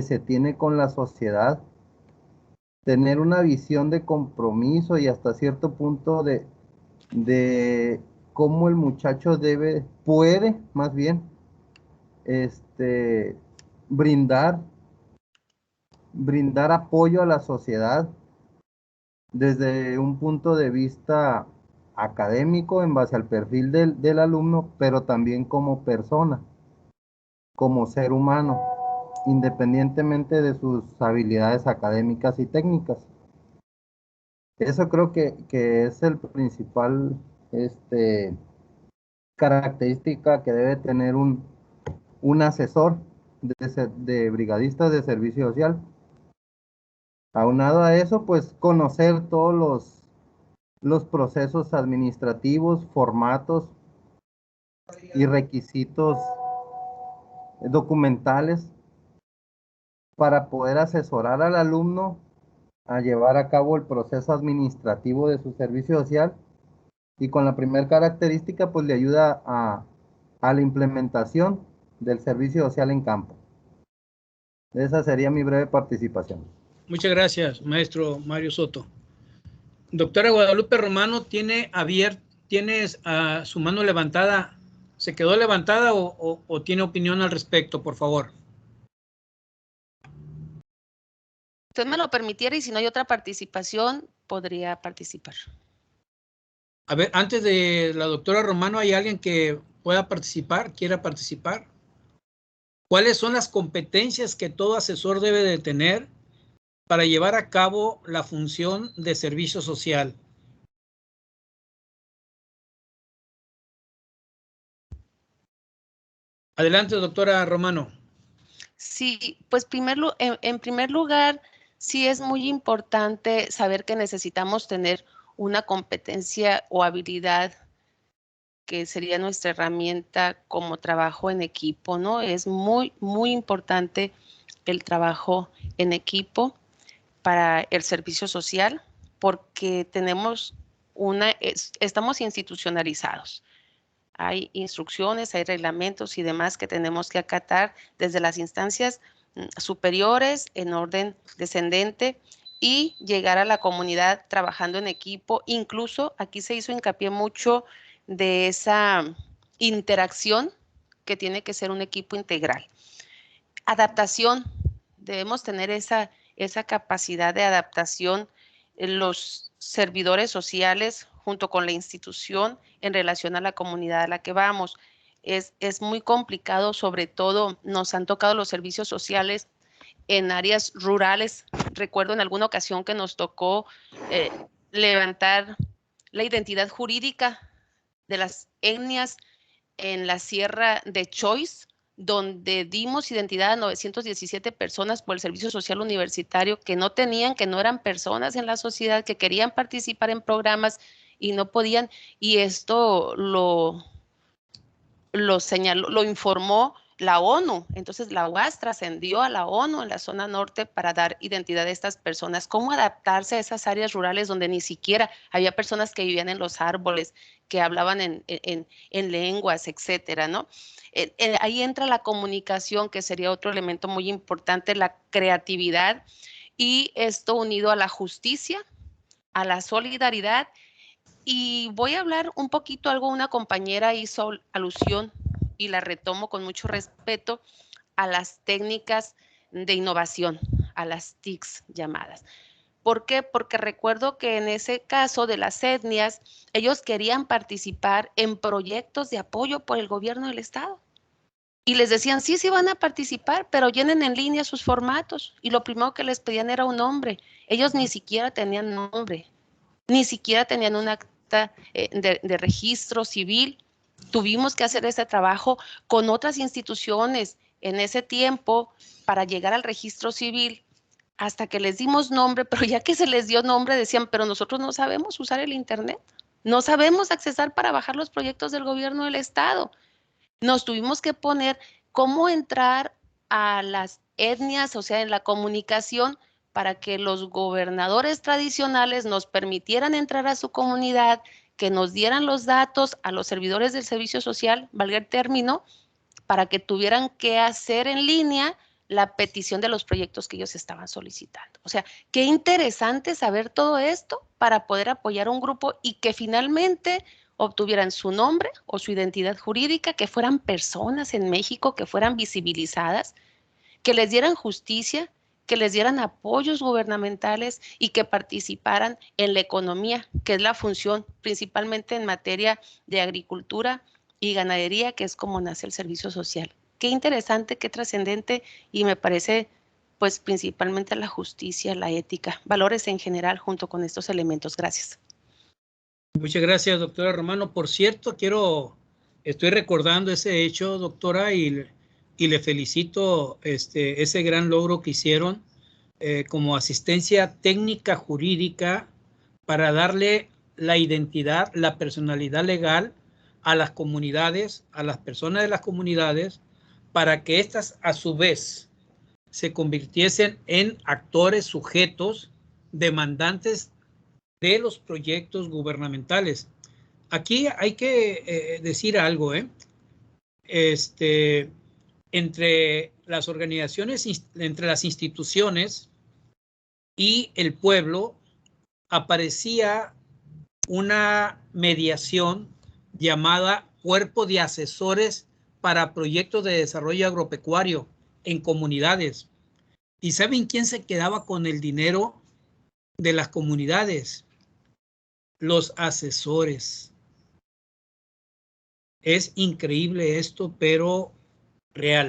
Speaker 18: se tiene con la sociedad, tener una visión de compromiso y hasta cierto punto de cómo el muchacho puede más bien, brindar apoyo a la sociedad desde un punto de vista académico en base al perfil del alumno, pero también como persona, como ser humano, independientemente de sus habilidades académicas y técnicas. Eso creo que es el principal característica que debe tener un asesor de brigadistas de servicio social. Aunado a eso, pues conocer todos los procesos administrativos, formatos y requisitos documentales para poder asesorar al alumno a llevar a cabo el proceso administrativo de su servicio social, y con la primera característica pues le ayuda a la implementación del servicio social en campo. Esa sería mi breve participación.
Speaker 1: Muchas gracias, maestro Mario Soto. Doctora Guadalupe Romano, ¿tienes su mano levantada? ¿Se quedó levantada o tiene opinión al respecto, por favor?
Speaker 4: Usted me lo permitiera y si no hay otra participación, podría participar.
Speaker 1: A ver, antes de la doctora Romano, ¿hay alguien que pueda participar, quiera participar? ¿Cuáles son las competencias que todo asesor debe de tener para llevar a cabo la función de servicio social? Adelante, doctora Romano.
Speaker 4: Sí, pues en primer lugar, sí es muy importante saber que necesitamos tener una competencia o habilidad que sería nuestra herramienta como trabajo en equipo, ¿no? Es muy, muy importante el trabajo en equipo para el servicio social porque estamos institucionalizados. Hay instrucciones, hay reglamentos y demás que tenemos que acatar desde las instancias superiores en orden descendente y llegar a la comunidad trabajando en equipo. Incluso aquí se hizo hincapié mucho de esa interacción que tiene que ser un equipo integral. Adaptación, debemos tener esa capacidad de adaptación en los servidores sociales junto con la institución en relación a la comunidad a la que vamos. Es muy complicado, sobre todo nos han tocado los servicios sociales en áreas rurales. Recuerdo en alguna ocasión que nos tocó levantar la identidad jurídica de las etnias en la sierra de Choice, donde dimos identidad a 917 personas por el servicio social universitario que no eran personas en la sociedad, que querían participar en programas y no podían, y esto lo señaló, lo informó la ONU. Entonces la UAS trascendió a la ONU en la zona norte para dar identidad a estas personas. ¿Cómo adaptarse a esas áreas rurales donde ni siquiera había personas que vivían en los árboles, que hablaban en lenguas, etcétera, ¿no? Ahí entra la comunicación, que sería otro elemento muy importante, la creatividad, y esto unido a la justicia, a la solidaridad Y voy a hablar un poquito, algo una compañera hizo alusión y la retomo con mucho respeto, a las técnicas de innovación, a las TICs llamadas. ¿Por qué? Porque recuerdo que en ese caso de las etnias, ellos querían participar en proyectos de apoyo por el gobierno del estado. Y les decían, sí, sí van a participar, pero llenen en línea sus formatos. Y lo primero que les pedían era un nombre. Ellos ni siquiera tenían nombre, ni siquiera tenían un acta de registro civil. Tuvimos que hacer ese trabajo con otras instituciones en ese tiempo para llegar al registro civil, hasta que les dimos nombre, pero ya que se les dio nombre decían, pero nosotros no sabemos usar el internet, no sabemos accesar para bajar los proyectos del gobierno del estado. Nos tuvimos que poner cómo entrar a las etnias, o sea, en la comunicación, para que los gobernadores tradicionales nos permitieran entrar a su comunidad, que nos dieran los datos a los servidores del servicio social, valga el término, para que tuvieran que hacer en línea la petición de los proyectos que ellos estaban solicitando. O sea, qué interesante saber todo esto para poder apoyar a un grupo y que finalmente obtuvieran su nombre o su identidad jurídica, que fueran personas en México, que fueran visibilizadas, que les dieran justicia, que les dieran apoyos gubernamentales y que participaran en la economía, que es la función principalmente en materia de agricultura y ganadería, que es como nace el servicio social. Qué interesante, qué trascendente, y me parece pues principalmente la justicia, la ética, valores en general junto con estos elementos. Gracias.
Speaker 1: Muchas gracias, doctora Romano. Por cierto, estoy recordando ese hecho, doctora, y le felicito ese gran logro que hicieron como asistencia técnica jurídica para darle la identidad, la personalidad legal a las comunidades, a las personas de las comunidades, para que éstas a su vez se convirtiesen en actores, sujetos, demandantes de los proyectos gubernamentales. Aquí hay que decir algo, entre las organizaciones, entre las instituciones y el pueblo, aparecía una mediación llamada Cuerpo de Asesores para Proyectos de Desarrollo Agropecuario en comunidades. ¿Y saben quién se quedaba con el dinero de las comunidades? Los asesores. Es increíble esto, pero real.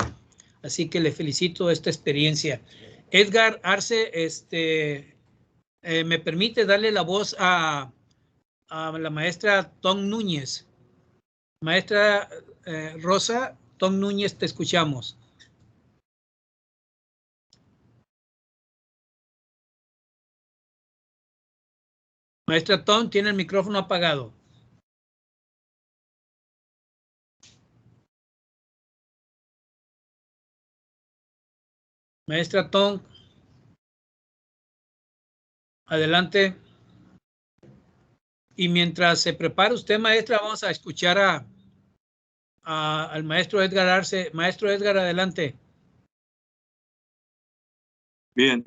Speaker 1: Así que le felicito esta experiencia. Edgar Arce, me permite darle la voz a la maestra Tom Núñez. Maestra Rosa, Tom Núñez, te escuchamos. Maestra Tom, tiene el micrófono apagado. Maestra Tom, adelante. Y mientras se prepara usted, maestra, vamos a escuchar al maestro Edgar Arce. Maestro Edgar, adelante.
Speaker 16: Bien,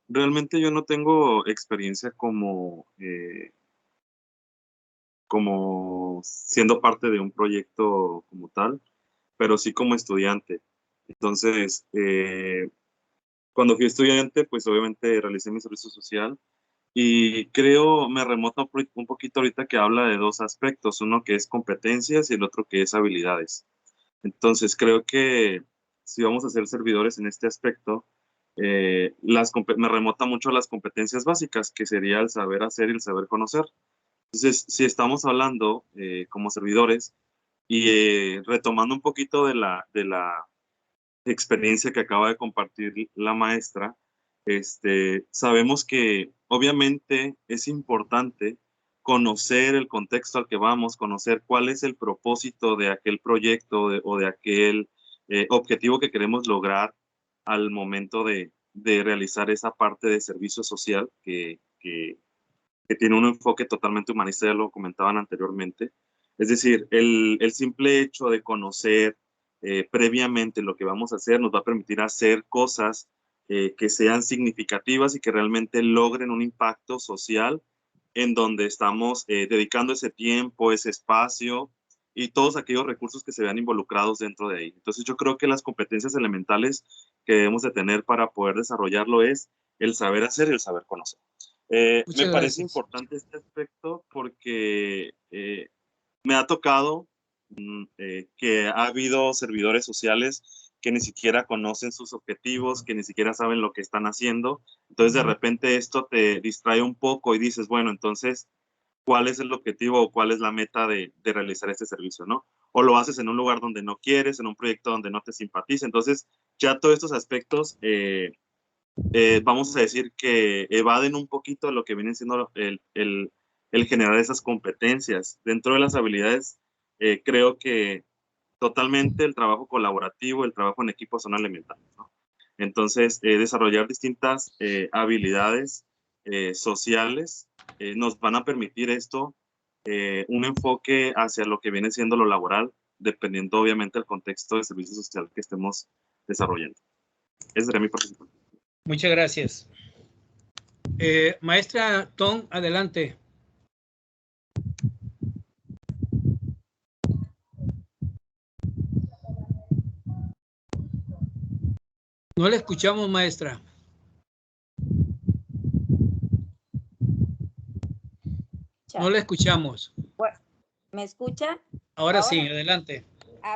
Speaker 16: realmente yo no tengo experiencia como siendo parte de un proyecto como tal, pero sí como estudiante. Entonces, cuando fui estudiante, pues obviamente realicé mi servicio social y creo, me remonto un poquito ahorita que habla de dos aspectos, uno que es competencias y el otro que es habilidades. Entonces, creo que si vamos a ser servidores en este aspecto, me remota mucho a las competencias básicas, que sería el saber hacer y el saber conocer. Entonces, si estamos hablando como servidores y retomando un poquito de la experiencia que acaba de compartir la maestra, sabemos que obviamente es importante conocer el contexto al que vamos, conocer cuál es el propósito de aquel proyecto o de aquel objetivo que queremos lograr al momento de realizar esa parte de servicio social que tiene un enfoque totalmente humanista, ya lo comentaban anteriormente. Es decir, el simple hecho de conocer previamente lo que vamos a hacer nos va a permitir hacer cosas que sean significativas y que realmente logren un impacto social en donde estamos dedicando ese tiempo, ese espacio y todos aquellos recursos que se vean involucrados dentro de ahí. Entonces yo creo que las competencias elementales que debemos de tener para poder desarrollarlo es el saber hacer y el saber conocer. Me parece importante este aspecto porque me ha tocado que ha habido servidores sociales que ni siquiera conocen sus objetivos, que ni siquiera saben lo que están haciendo. Entonces, de repente esto te distrae un poco y dices, bueno, entonces, ¿cuál es el objetivo o cuál es la meta de realizar este servicio, no? O lo haces en un lugar donde no quieres, en un proyecto donde no te simpatiza. Entonces, ya todos estos aspectos, vamos a decir que evaden un poquito lo que viene siendo el generar esas competencias. Dentro de las habilidades, creo que totalmente el trabajo colaborativo, el trabajo en equipo son elementales, ¿no? Entonces, desarrollar distintas habilidades sociales nos van a permitir esto, un enfoque hacia lo que viene siendo lo laboral, dependiendo obviamente del contexto de servicio social que estemos desarrollando. Esa sería mi participación.
Speaker 1: Muchas gracias. Maestra Tom, adelante. No le escuchamos, maestra. No le escuchamos.
Speaker 19: ¿Me escuchan?
Speaker 1: Ahora sí, adelante.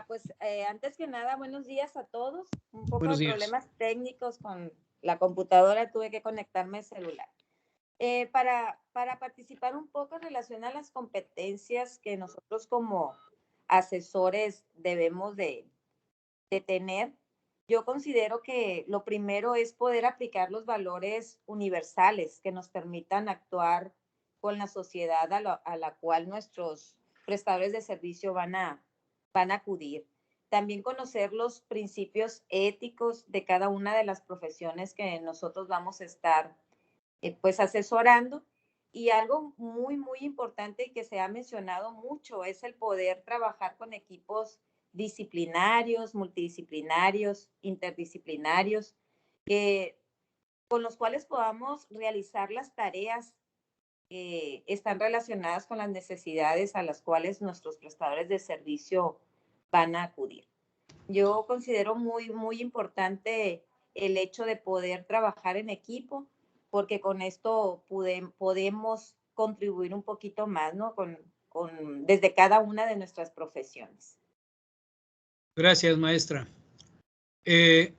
Speaker 19: Pues antes que nada, buenos días a todos. Un poco
Speaker 1: Buenos
Speaker 19: de
Speaker 1: días.
Speaker 19: problemas técnicos con la computadora, tuve que conectarme al celular. Para participar un poco en relación a las competencias que nosotros como asesores debemos de tener, yo considero que lo primero es poder aplicar los valores universales que nos permitan actuar con la sociedad a la cual nuestros prestadores de servicio van a acudir. También conocer los principios éticos de cada una de las profesiones que nosotros vamos a estar pues asesorando. Y algo muy, muy importante y que se ha mencionado mucho es el poder trabajar con equipos disciplinarios, multidisciplinarios, interdisciplinarios, con los cuales podamos realizar las tareas que están relacionadas con las necesidades a las cuales nuestros prestadores de servicio van a acudir. Yo considero muy, muy importante el hecho de poder trabajar en equipo, porque con esto podemos contribuir un poquito más, ¿no? Desde cada una de nuestras profesiones.
Speaker 1: Gracias, maestra.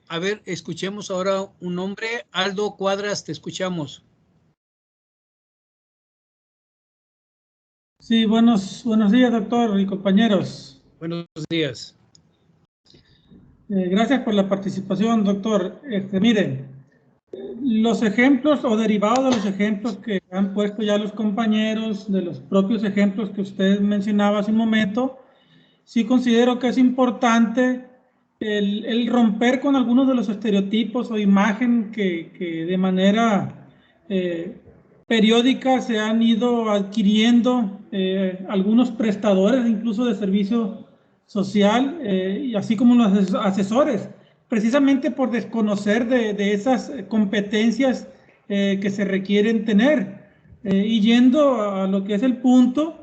Speaker 1: A ver, escuchemos ahora un nombre. Aldo Cuadras, te escuchamos.
Speaker 20: Sí, buenos días, doctor y compañeros.
Speaker 1: Buenos días.
Speaker 20: Gracias por la participación, doctor. Miren, los ejemplos o derivados de los ejemplos que han puesto ya los compañeros, de los propios ejemplos que usted mencionaba hace un momento, sí considero que es importante el romper con algunos de los estereotipos o imagen que de manera periódica se han ido adquiriendo algunos prestadores incluso de servicio social, y así como los asesores, precisamente por desconocer de esas competencias que se requieren tener. Y yendo a lo que es el punto,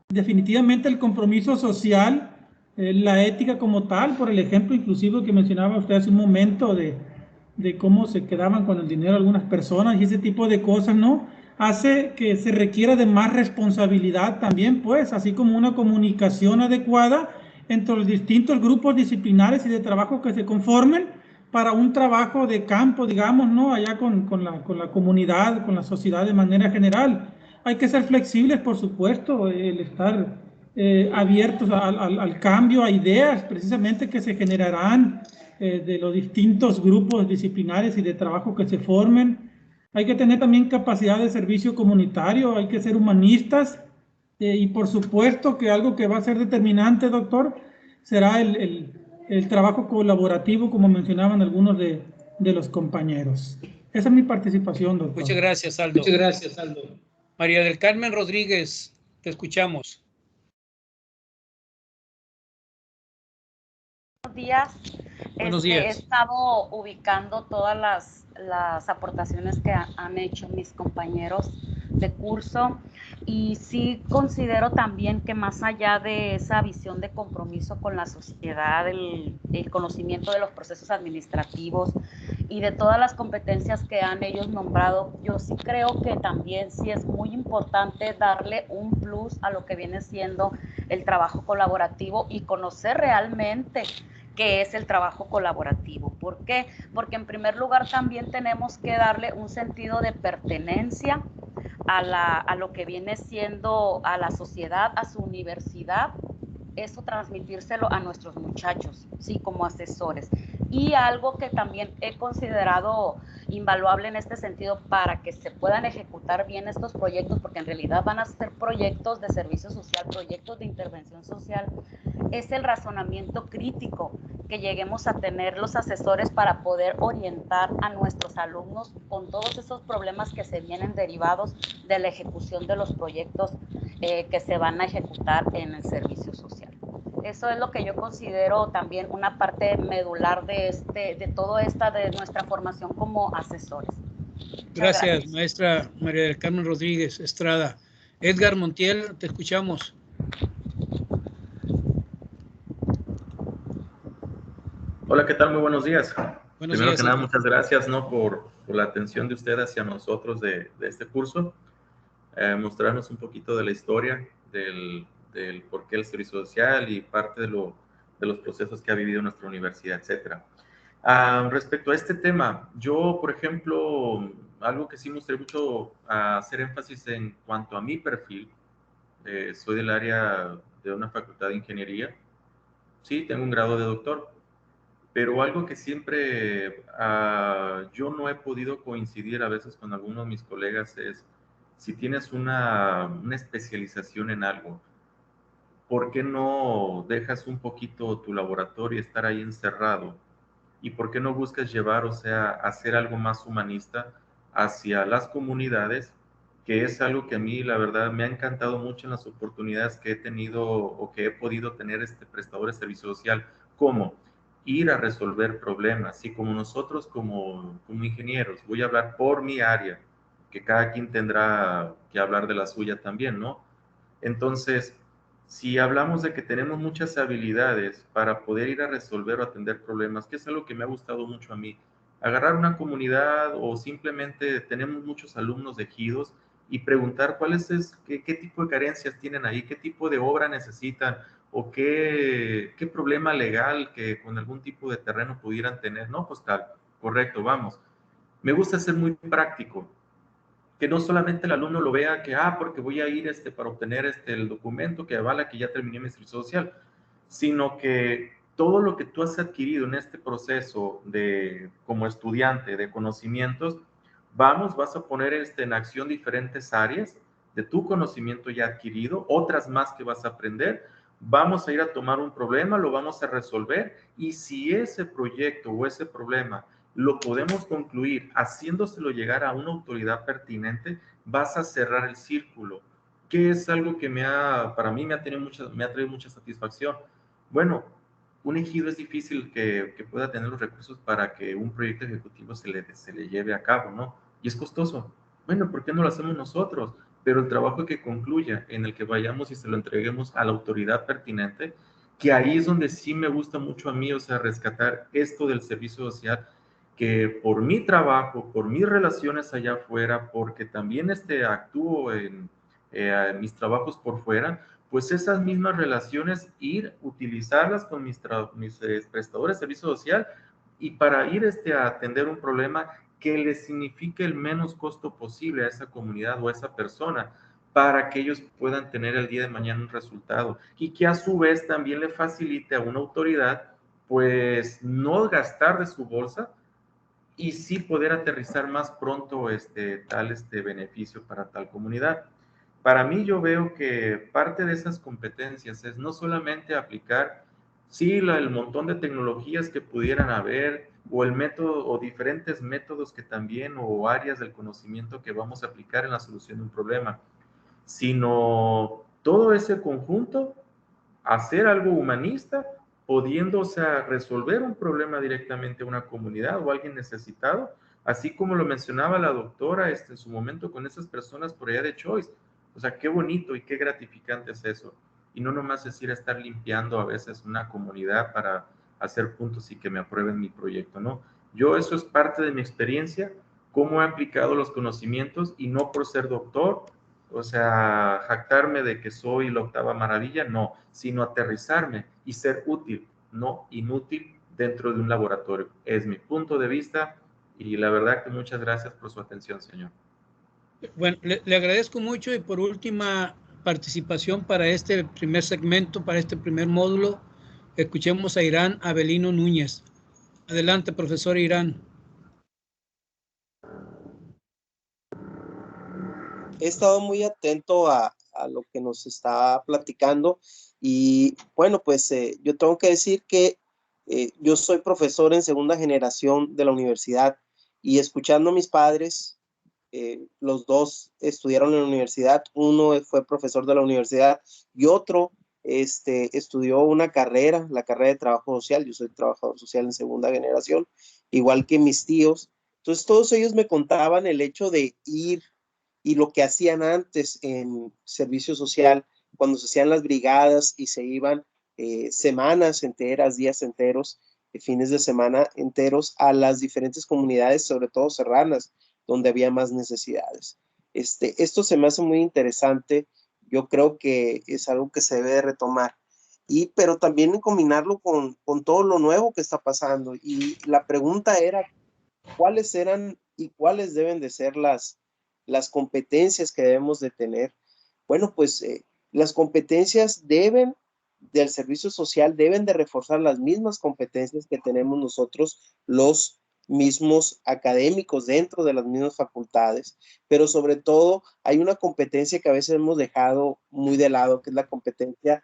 Speaker 20: definitivamente el compromiso social, la ética como tal, por el ejemplo inclusive que mencionaba usted hace un momento de cómo se quedaban con el dinero algunas personas y ese tipo de cosas, ¿no? Hace que se requiera de más responsabilidad también, pues, así como una comunicación adecuada entre los distintos grupos disciplinares y de trabajo que se conformen para un trabajo de campo, digamos, ¿no? Allá con la comunidad, con la sociedad de manera general. Hay que ser flexibles, por supuesto, el estar abiertos al cambio, a ideas precisamente que se generarán de los distintos grupos disciplinares y de trabajo que se formen. Hay que tener también capacidad de servicio comunitario, hay que ser humanistas, y por supuesto que algo que va a ser determinante, doctor, será el trabajo colaborativo, como mencionaban algunos de los compañeros. Esa es mi participación, doctor.
Speaker 1: Muchas gracias, Aldo.
Speaker 20: Muchas gracias, Aldo.
Speaker 1: María del Carmen Rodríguez, te escuchamos.
Speaker 21: días.
Speaker 1: Buenos días.
Speaker 21: He estado ubicando todas las aportaciones que han hecho mis compañeros de curso y sí considero también que más allá de esa visión de compromiso con la sociedad, el conocimiento de los procesos administrativos y de todas las competencias que han ellos nombrado, yo sí creo que también sí es muy importante darle un plus a lo que viene siendo el trabajo colaborativo y conocer realmente qué es el trabajo colaborativo. ¿Por qué? Porque en primer lugar también tenemos que darle un sentido de pertenencia a lo que viene siendo a la sociedad, a su universidad, eso transmitírselo a nuestros muchachos, sí, como asesores. Y algo que también he considerado invaluable en este sentido para que se puedan ejecutar bien estos proyectos, porque en realidad van a ser proyectos de servicio social, proyectos de intervención social, es el razonamiento crítico que lleguemos a tener los asesores para poder orientar a nuestros alumnos con todos esos problemas que se vienen derivados de la ejecución de los proyectos que se van a ejecutar en el servicio social. Eso es lo que yo considero también una parte medular de todo esta de nuestra formación como asesores.
Speaker 1: Gracias, maestra María del Carmen Rodríguez Estrada. Edgar Montiel, te escuchamos.
Speaker 22: Hola, ¿qué tal? Muy buenos días.
Speaker 1: Buenos
Speaker 22: Primero
Speaker 1: días,
Speaker 22: que nada,
Speaker 1: Edgar.
Speaker 22: muchas gracias, ¿no? por la atención de usted hacia nosotros de este curso. Mostrarnos un poquito de la historia del por qué el servicio social y parte de los procesos que ha vivido nuestra universidad, etcétera. Respecto a este tema, yo, por ejemplo, algo que sí me gustaría mucho hacer énfasis en cuanto a mi perfil, soy del área de una facultad de ingeniería, sí, tengo un grado de doctor, pero algo que siempre yo no he podido coincidir a veces con algunos de mis colegas es, si tienes una especialización en algo, ¿por qué no dejas un poquito tu laboratorio y estar ahí encerrado? ¿Y por qué no buscas llevar, o sea, hacer algo más humanista hacia las comunidades? Que es algo que a mí, la verdad, me ha encantado mucho en las oportunidades que he tenido o que he podido tener prestadores de servicio social. ¿Cómo? Ir a resolver problemas. Y como nosotros, como ingenieros, voy a hablar por mi área, que cada quien tendrá que hablar de la suya también, ¿no? Entonces, si hablamos de que tenemos muchas habilidades para poder ir a resolver o atender problemas, que es algo que me ha gustado mucho a mí, agarrar una comunidad o simplemente tenemos muchos alumnos de ejidos y preguntar qué tipo de carencias tienen ahí, qué tipo de obra necesitan o qué problema legal que con algún tipo de terreno pudieran tener. No, pues tal, correcto, vamos. Me gusta ser muy práctico, que no solamente el alumno lo vea que, porque voy a ir para obtener el documento que avala que ya terminé mi servicio social, sino que todo lo que tú has adquirido en este proceso como estudiante de conocimientos, vas a poner en acción diferentes áreas de tu conocimiento ya adquirido, otras más que vas a aprender. Vamos a ir a tomar un problema, lo vamos a resolver, y si ese proyecto o ese problema lo podemos concluir haciéndoselo llegar a una autoridad pertinente, vas a cerrar el círculo, que es algo que para mí me ha traído mucha satisfacción. Bueno, un ejido es difícil que pueda tener los recursos para que un proyecto ejecutivo se le lleve a cabo, ¿no? Y es costoso. Bueno, ¿por qué no lo hacemos nosotros? Pero el trabajo que concluya, en el que vayamos y se lo entreguemos a la autoridad pertinente, que ahí es donde sí me gusta mucho a mí, o sea, rescatar esto del servicio social, que por mi trabajo, por mis relaciones allá afuera, porque también actúo en mis trabajos por fuera, pues esas mismas relaciones utilizarlas con mis prestadores de servicio social y para ir a atender un problema que le signifique el menos costo posible a esa comunidad o a esa persona, para que ellos puedan tener el día de mañana un resultado y que a su vez también le facilite a una autoridad pues no gastar de su bolsa y sí poder aterrizar más pronto tal beneficio para tal comunidad. Para mí yo veo que parte de esas competencias es no solamente aplicar, sí, el montón de tecnologías que pudieran haber o el método o diferentes métodos que también o áreas del conocimiento que vamos a aplicar en la solución de un problema, sino todo ese conjunto, hacer algo humanista, pudiendo, o sea, resolver un problema directamente a una comunidad o a alguien necesitado, así como lo mencionaba la doctora en su momento con esas personas por allá de Choice. O sea, qué bonito y qué gratificante es eso. Y no nomás es ir a estar limpiando a veces una comunidad para hacer puntos y que me aprueben mi proyecto, ¿no? Yo, eso es parte de mi experiencia, cómo he aplicado los conocimientos, y no por ser doctor, o sea, jactarme de que soy la octava maravilla, no, sino aterrizarme y ser útil, no inútil dentro de un laboratorio. Es mi punto de vista, y la verdad que muchas gracias por su atención, señor.
Speaker 1: Bueno, le agradezco mucho, y por última participación para este primer segmento, para este primer módulo, escuchemos a Irán Avelino Núñez. Adelante, profesor Irán.
Speaker 5: He estado muy atento a lo que nos está platicando, y bueno, pues yo tengo que decir que yo soy profesor en segunda generación de la universidad, y escuchando a mis padres, los dos estudiaron en la universidad, uno fue profesor de la universidad y otro estudió una carrera, la carrera de trabajo social. Yo soy trabajador social en segunda generación, igual que mis tíos. Entonces todos ellos me contaban el hecho de ir y lo que hacían antes en servicio social, cuando se hacían las brigadas y se iban semanas enteras, días enteros, fines de semana enteros a las diferentes comunidades, sobre todo serranas, donde había más necesidades. Esto se me hace muy interesante. Yo creo que es algo que se debe de retomar, pero también combinarlo con todo lo nuevo que está pasando. Y la pregunta era, ¿cuáles eran y cuáles deben de ser las competencias que debemos de tener? Bueno, pues las competencias del servicio social deben de reforzar las mismas competencias que tenemos nosotros, los mismos académicos dentro de las mismas facultades, pero sobre todo hay una competencia que a veces hemos dejado muy de lado, que es la competencia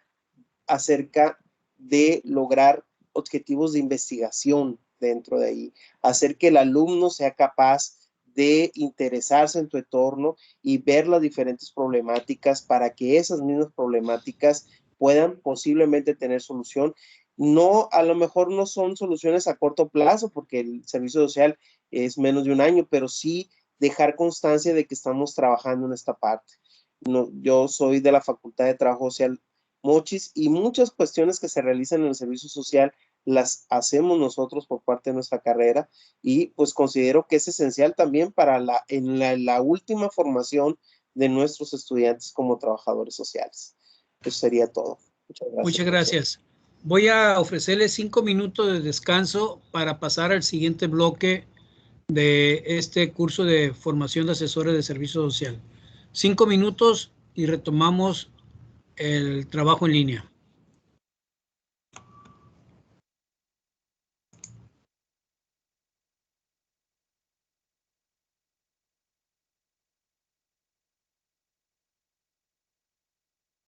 Speaker 5: acerca de lograr objetivos de investigación dentro de ahí, hacer que el alumno sea capaz de interesarse en tu entorno y ver las diferentes problemáticas para que esas mismas problemáticas puedan posiblemente tener solución. No, a lo mejor no son soluciones a corto plazo, porque el servicio social es menos de un año, pero sí dejar constancia de que estamos trabajando en esta parte. No, yo soy de la Facultad de Trabajo Social Mochis, y muchas cuestiones que se realizan en el servicio social las hacemos nosotros por parte de nuestra carrera, y pues considero que es esencial también para la última formación de nuestros estudiantes como trabajadores sociales. Eso sería todo. Muchas gracias.
Speaker 1: Muchas gracias. Voy a ofrecerles 5 minutos de descanso para pasar al siguiente bloque de este curso de formación de asesores de servicio social. 5 minutos y retomamos el trabajo en línea.